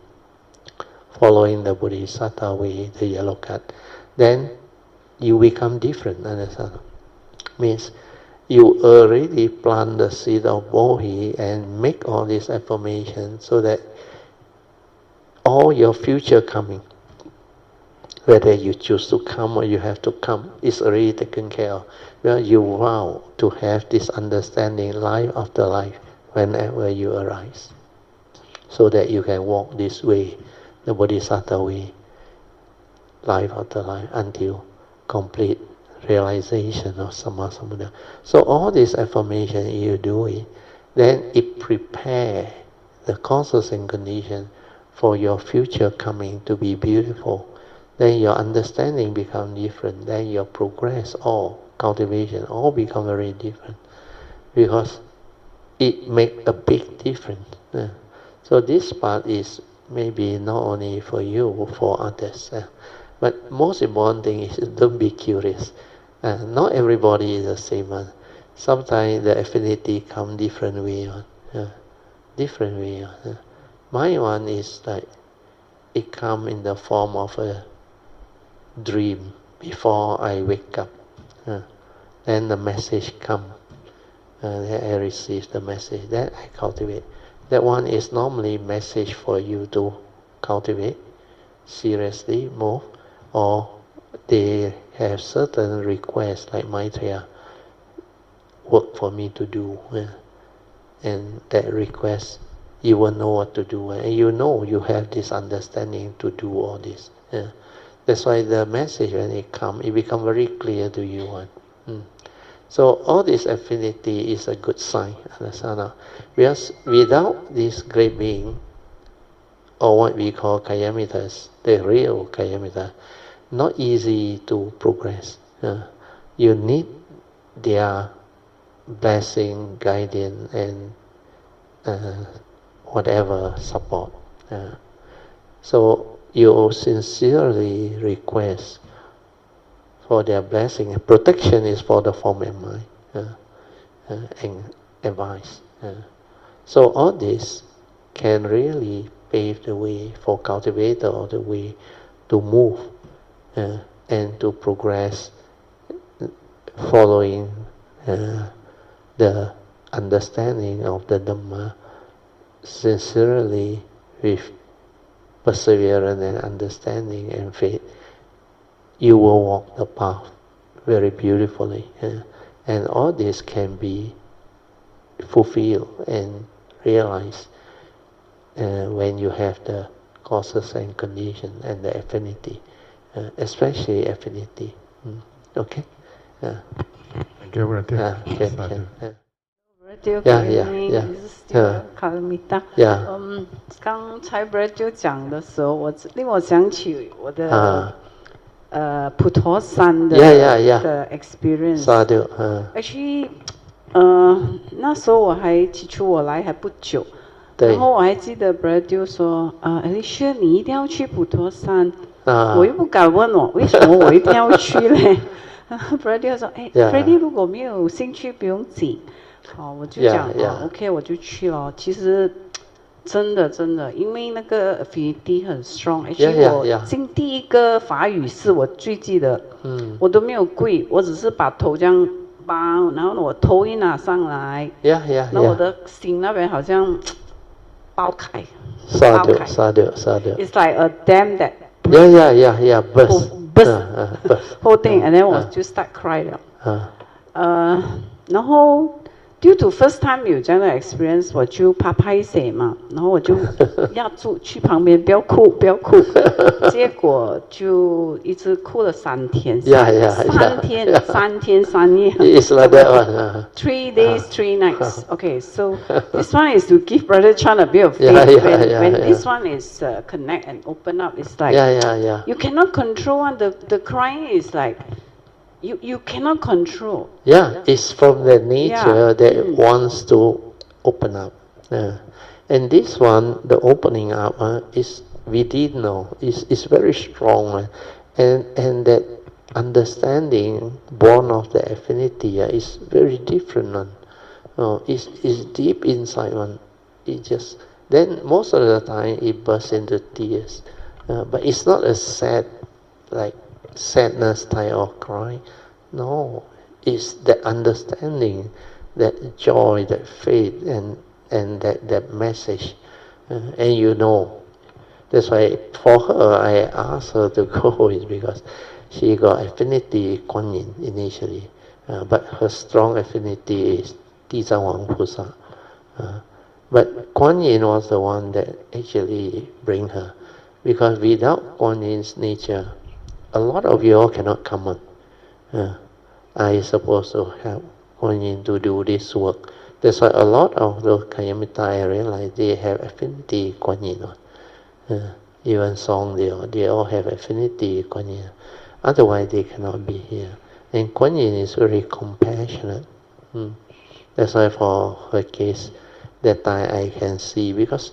following the Bodhisattva way, the yellow cut, then you become different, understand? Means you already plant the seed of Bodhi and make all these affirmations, so that all your future coming, whether you choose to come or you have to come, is already taken care of. Well, you vow to have this understanding life after life whenever you arise, so that you can walk this way, the Bodhisattva way, life after life, until complete realization of Sammasambuddha. So all this affirmation you do it, then it prepare the causes and conditions for your future coming to be beautiful. Then your understanding become different. Then your progress, all cultivation, all become very different, because it make a big difference. So this part is maybe not only for you, for others. But most important thing is, don't be curious. Not everybody is the same. Sometimes the affinity come different way. Different way. My one is like, it come in the form of a dream before I wake up. Then the message come. Then I receive the message. Then I cultivate. That one is normally message for you to cultivate, seriously move, or they have certain requests like Maitreya, work for me to do. And that request, you will know what to do. And you know you have this understanding to do all this. That's why the message, when it comes, it becomes very clear to you. So all this affinity is a good sign. Because without this great being, or what we call Kayamitas, the real Kayamita, not easy to progress. You need their blessing, guidance, and whatever support. So you sincerely request for their blessing. Protection is for the form and mind, and advice. So all this can really pave the way for cultivator of the way to move and to progress, following the understanding of the Dhamma sincerely, with perseverance and understanding and faith. You will walk the path very beautifully. And all this can be fulfilled and realized when you have the causes and conditions and the affinity, especially affinity. Okay? Thank you, brother.刚才 Brad 就讲的时候，令我想起我的普陀山的experience。Actually， 那时候我起初我来还不久，然后我还记得 Brad 就说Alicia 你一定要去普陀山，我又不敢问我为什么我一定要去嘞。Brad 就说Freddy 如果没有兴趣不用紧。我就讲OK 我就去了。其实真的，因为那个 affinity 很 strong。我进第一个法语是我最记得，我都没有跪，我只是把头这样包，然后我头一拿上来，然后我的心那边好像爆开。It's like a dam that burst whole thing, and then 我就 start cry 了。然后 due to first time 有这样的 experience， 我就怕拍死嘛，然后我就要去旁边，不要哭，不要哭。结果就一直哭了3天。3天3夜。It's like that one. 3 days, 3 nights. Okay, so this one is to give Brother Chan a bit of faith. When this one is connect and open up, it's like you cannot control one. The crying is like you cannot control. Yeah, it's from the nature that wants to open up. And this one, the opening up, is we did know is very strong, and that understanding born of the affinity is very different. It's deep inside one. It just then most of the time it bursts into tears, but it's not a sad like sadness type of cry. No, it's the understanding, that joy, that faith, and that message, and you know. That's why for her I asked her to go is because she got affinity Kuan Yin initially, but her strong affinity is Dizawang Pusa. But Kuan Yin was the one that actually bring her, because without Kuan Yin's nature, a lot of you all cannot come on. I supposed to help Kuan Yin to do this work. That's why a lot of those Kayamita I realize they have affinity Kuan Yin. Even song they all have affinity Kuan Yin. Otherwise they cannot be here. And Kuan Yin is very compassionate. That's why for her case, that time I can see, because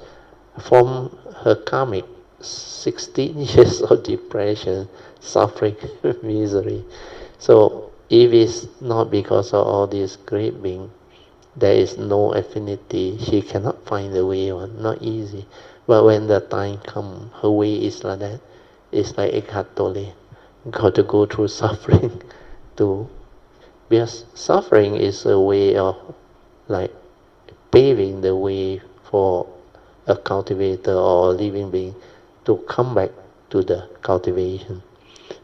from her karmic 16 years of depression, suffering, misery. So if it's not because of all this great being, there is no affinity, she cannot find the way on, not easy. But when the time comes, her way is like that. It's like Eckhart Tolle. Got to go through suffering because suffering is a way of like paving the way for a cultivator or a living being to come back to the cultivation.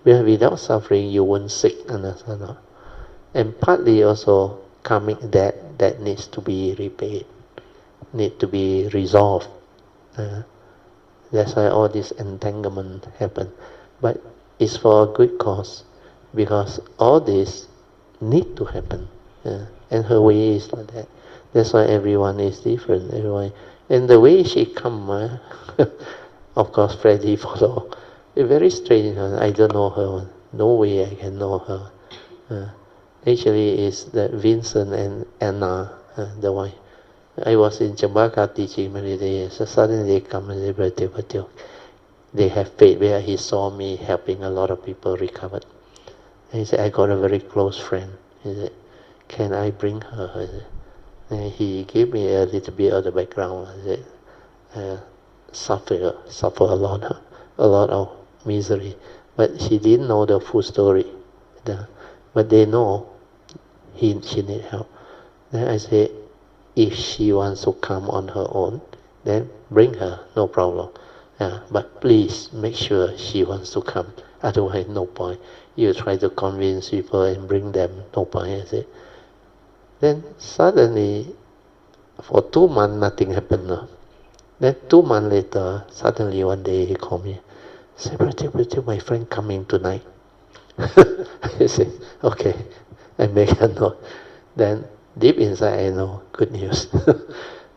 Because without suffering you won't seek, understand? And partly also karmic debt that needs to be repaid, need to be resolved. That's why all this entanglement happen. But it's for a good cause, because all this need to happen. And her way is like that. That's why everyone is different. Everyone. And the way she come, of course Freddie follow. It's very strange. I don't know her. No way I can know her. Actually it's that Vincent and Anna, the wife. I was in Jamaica teaching many days. So suddenly they come and say, they have faith where he saw me helping a lot of people recover. And he said, I got a very close friend. He said, can I bring her? And he gave me a little bit of the background. I said, suffer a lot of misery. But she didn't know the full story. But they know she need help. Then I said, if she wants to come on her own, then bring her, no problem. But please make sure she wants to come. Otherwise, no point. You try to convince people and bring them, no point. I said. Then suddenly, for 2 months, nothing happened. Then 2 months later, suddenly one day he called me. He said, Brother, my friend coming tonight. I said, okay, I make a note. Then deep inside I know, good news.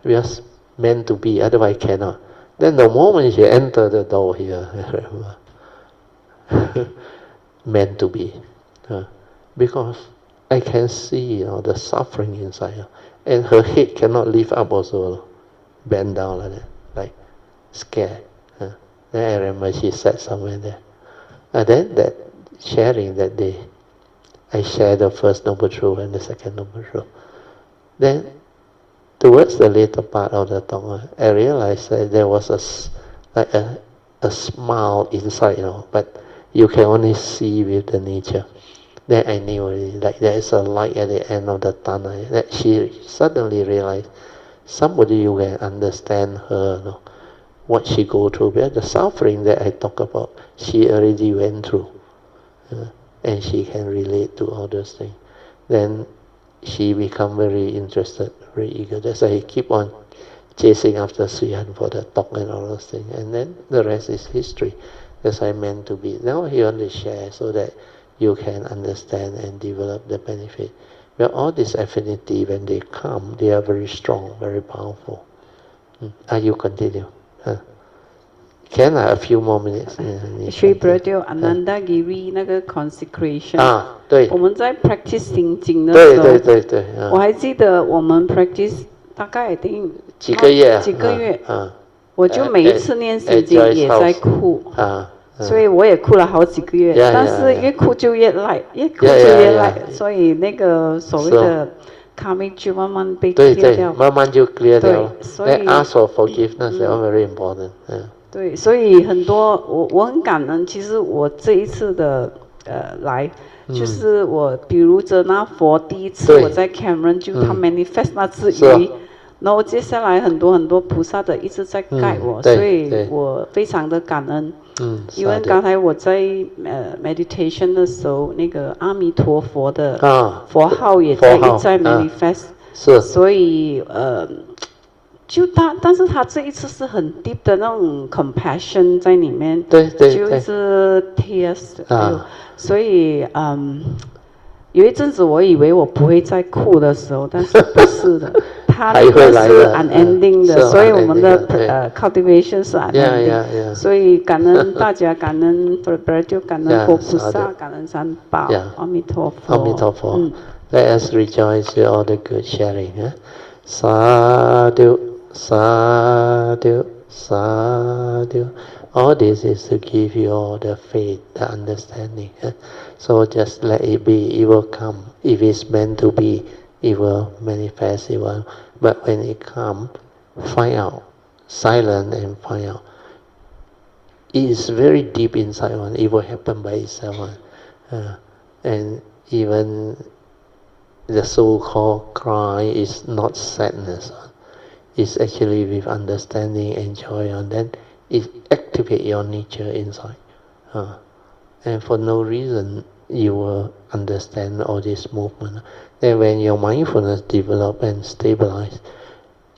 Because meant to be, otherwise cannot. Then the moment she entered the door here, I remember, meant to be. Because I can see the suffering inside her. And her head cannot lift up also, bend down like that, like scared. Then I remember she sat somewhere there. And then that sharing that day, I shared the first Noble Truth and the second Noble Truth. Then towards the later part of the talk, I realized that there was a smile inside, but you can only see with the nature. Then I knew like there is a light at the end of the tunnel. That she suddenly realized somebody who can understand her, what she go through. Because the suffering that I talk about, she already went through, and she can relate to all those things. Then she become very interested, very eager. That's why he keep on chasing after Hsuan for the talk and all those things. And then the rest is history. That's why meant to be. Now he want to share so that you can understand and develop the benefit. Well, all this affinity, when they come, they are very strong, very powerful. You continue. Can I a few more minutes? Sri Brother Ananda Giri 那个 consecration 对，我们在 practice 心经的时候，对，我还记得我们 practice 大概几个月，我就每一次念心经也在哭，所以我也哭了好几个月，但是越哭就越赖，所以那个所谓的 karmic 就慢慢被 clear 掉，慢慢就 clear 掉了。所以 ask for forgiveness is very important。对，所以很多我很感恩，其实我这一次的来，就是我比如着那佛第一次我在 Cameron 就他 manifest 那只鱼，然后接下来很多菩萨的一直在guide我，所以我非常的感恩。因为刚才我在meditation 的时候，那个阿弥陀佛的佛号也在 manifest，所以但是他这一次是很 deep 的那种 compassion 在里面，就是 tears，所以有一阵子我以为我不会再哭的时候，但是不是的，他那个是 unending 的，所以我们的cultivation 是 unending，所以感恩大家，感恩 Brother， 感恩佛菩萨，感恩三宝，阿弥陀佛。阿弥陀佛。Let us rejoice with all the good sharing. Sadhu, sadhu, sadhu. All this is to give you all the faith, the understanding. So just let it be. It will come. If it's meant to be, it will manifest. It will. But when it comes, find out. Silent and find out. It is very deep inside one. It will happen by itself. And even the so-called cry is not sadness. It's actually with understanding and joy. And then it activates your nature inside. And for no reason, you will understand all this movement. Then when your mindfulness develops and stabilizes,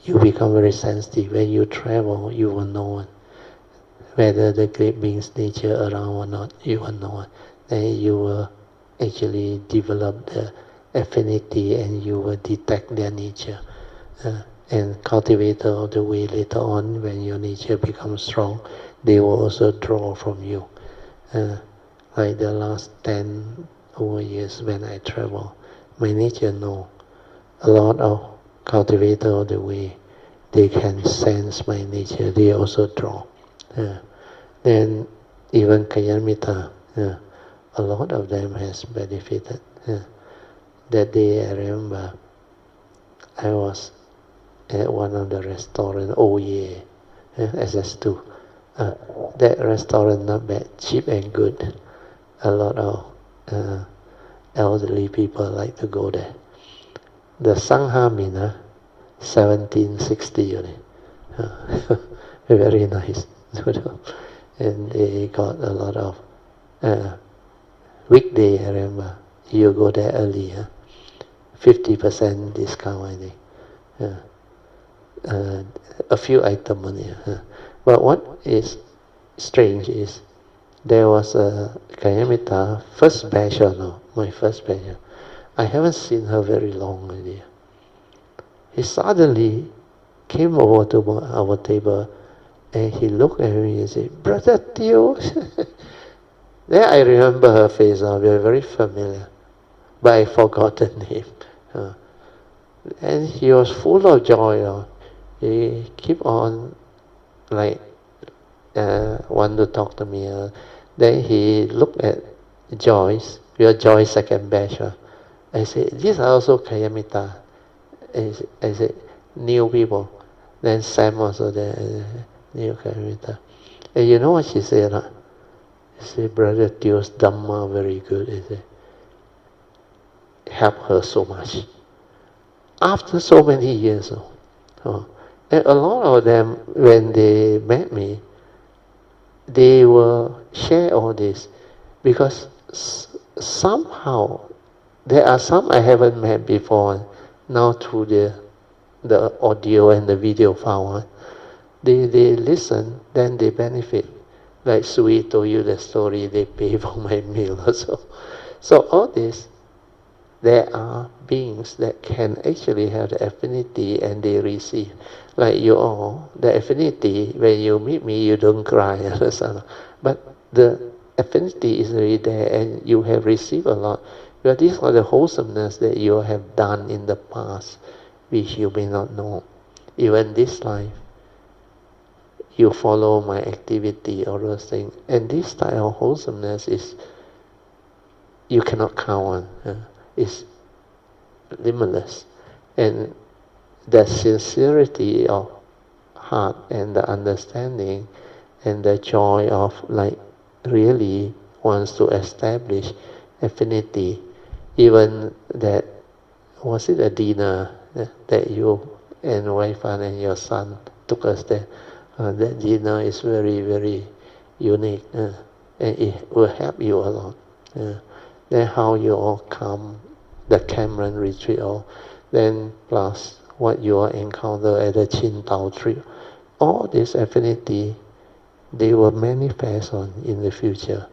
you become very sensitive. When you travel, you will know whether the great beings' nature around or not. You will know. Then you will actually develop the affinity and you will detect their nature. And cultivate all the way later on, when your nature becomes strong, they will also draw from you. Like the last 10 over years when I travel, my nature know a lot of cultivator of the way, they can sense my nature, they also draw. Then even Kayamita, a lot of them has benefited. That day I remember I was at one of the restaurants, Oye, SS2. That restaurant not bad, cheap and good. A lot of elderly people like to go there. The Sangha Mina, 1760 only. Very nice. And they got a lot of weekday, I remember. You go there early, 50% discount, I think. A few items only. But what is strange is there was a Kayamita, first batch or no, my first batch. I haven't seen her very long already. He suddenly came over to our table and he looked at me and said, "Brother Teo." Then I remember her face, we are very familiar, but I forgot the name. And he was full of joy. He keep on like want to talk to me. Then he looked at Joyce. We are Joyce second batch. I said, "These are also Kayamita." I said, "New people." Then Sam also there, new Kayamita. And you know what she said? She said, "Brother Teo's Dhamma very good." He said, help her so much. After so many years. And a lot of them, when they met me, they will share all this because somehow There are some I haven't met before. Now through the audio and the video file, they listen, then they benefit. Like Sui told you the story, they pay for my meal also. So all this, there are beings that can actually have the affinity and they receive. Like you all, the affinity, when you meet me, you don't cry. But the affinity is already there and you have received a lot. But these are the wholesomeness that you have done in the past, which you may not know. Even this life, you follow my activity, all those things. And this type of wholesomeness is, you cannot count on. It's limitless. And the sincerity of heart and the understanding and the joy of like really wants to establish affinity. Even that, was it a dinner that you and Waifan and your son took us there? That dinner is very, very unique, and it will help you a lot. Then how you all come, the Cameron retreat, then plus what you all encounter at the Qingdao trip, all this affinity, they will manifest on in the future.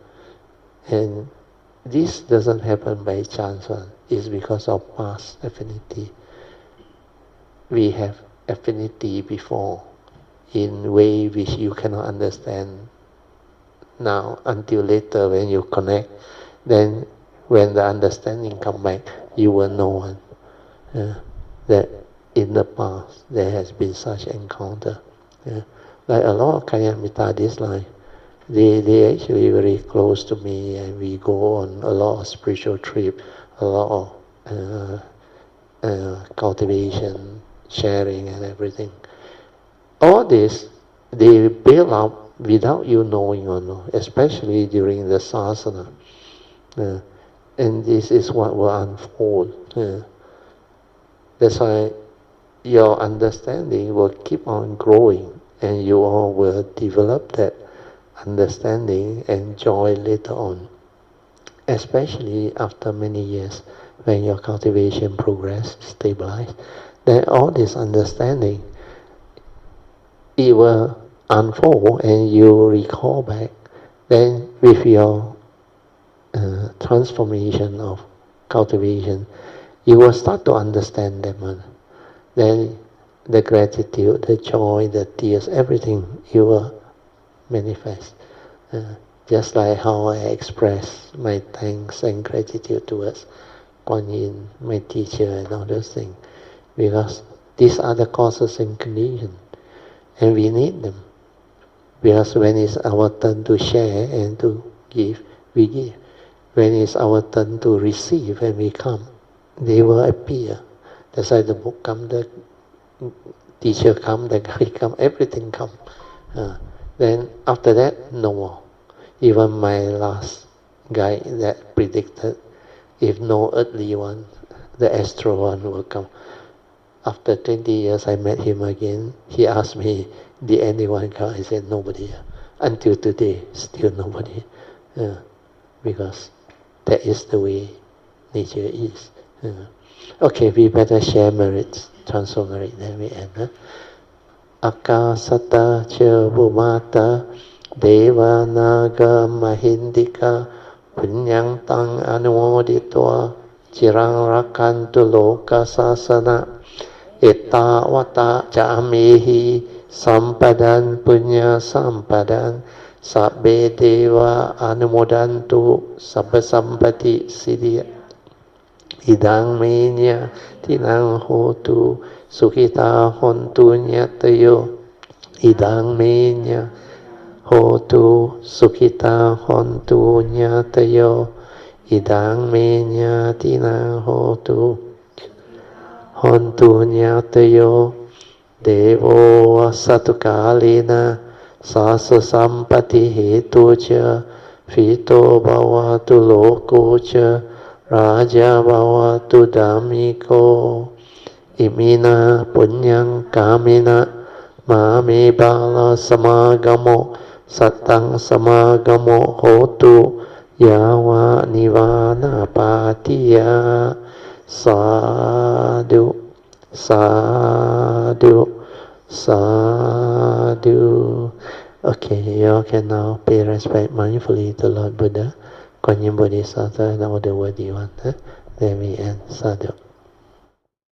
And this doesn't happen by chance, it's because of past affinity. We have affinity before in way which you cannot understand now until later when you connect. Then when the understanding come back, you will know that in the past there has been such encounter. Like a lot of Kayamita this life, they actually very close to me, and we go on a lot of spiritual trip, a lot of cultivation, sharing and everything. All this, they build up without you knowing or not, especially during the sasana. And this is what will unfold. That's why your understanding will keep on growing, and you all will develop that understanding and joy later on, especially after many years when your cultivation progress, stabilize. Then all this understanding, it will unfold and you recall back. Then with your transformation of cultivation, you will start to understand them. Then the gratitude, the joy, the tears, everything you will manifest. Just like how I express my thanks and gratitude towards Kuan Yin, my teacher, and all those things. Because these are the causes and conditions. And we need them. Because when it's our turn to share and to give, we give. When it's our turn to receive and we come, they will appear. That's why the book comes, the teacher comes, the guy comes, everything comes. Then after that, no more. Even my last guy that predicted, if no earthly one, the astral one will come. After 20 years, I met him again. He asked me, did anyone come? I said, nobody. Until today, still nobody. Because that is the way nature is. Okay, we better share merits, transfer merit, then we end. Akasata cha bhumata deva naga mahindika punyang tang anumoditva cirang rakantu loka sasana etta vata jamihi sampadan punya sampadan sabbe deva anumodantu sabba sampati siddhya idang menya tinang hotu Sukhita hontu nyatayo idang menya hotu sukhita hontu nyatayo idang menya tinang hotu hontu nyatayo devo satukalina sasa sampati hetu cha fito bhavatu loko cha raja bhavatu dhammiko imina punyang kamina mami bala samagamo satang samagamo hotu Yawa nivana patiya. Sadhu, sadhu, sadhu. Okay, you all can now pay respect mindfully to Lord Buddha, Guanyin Bodhisattva, and all the worthy ones. Then we end. Sadhu.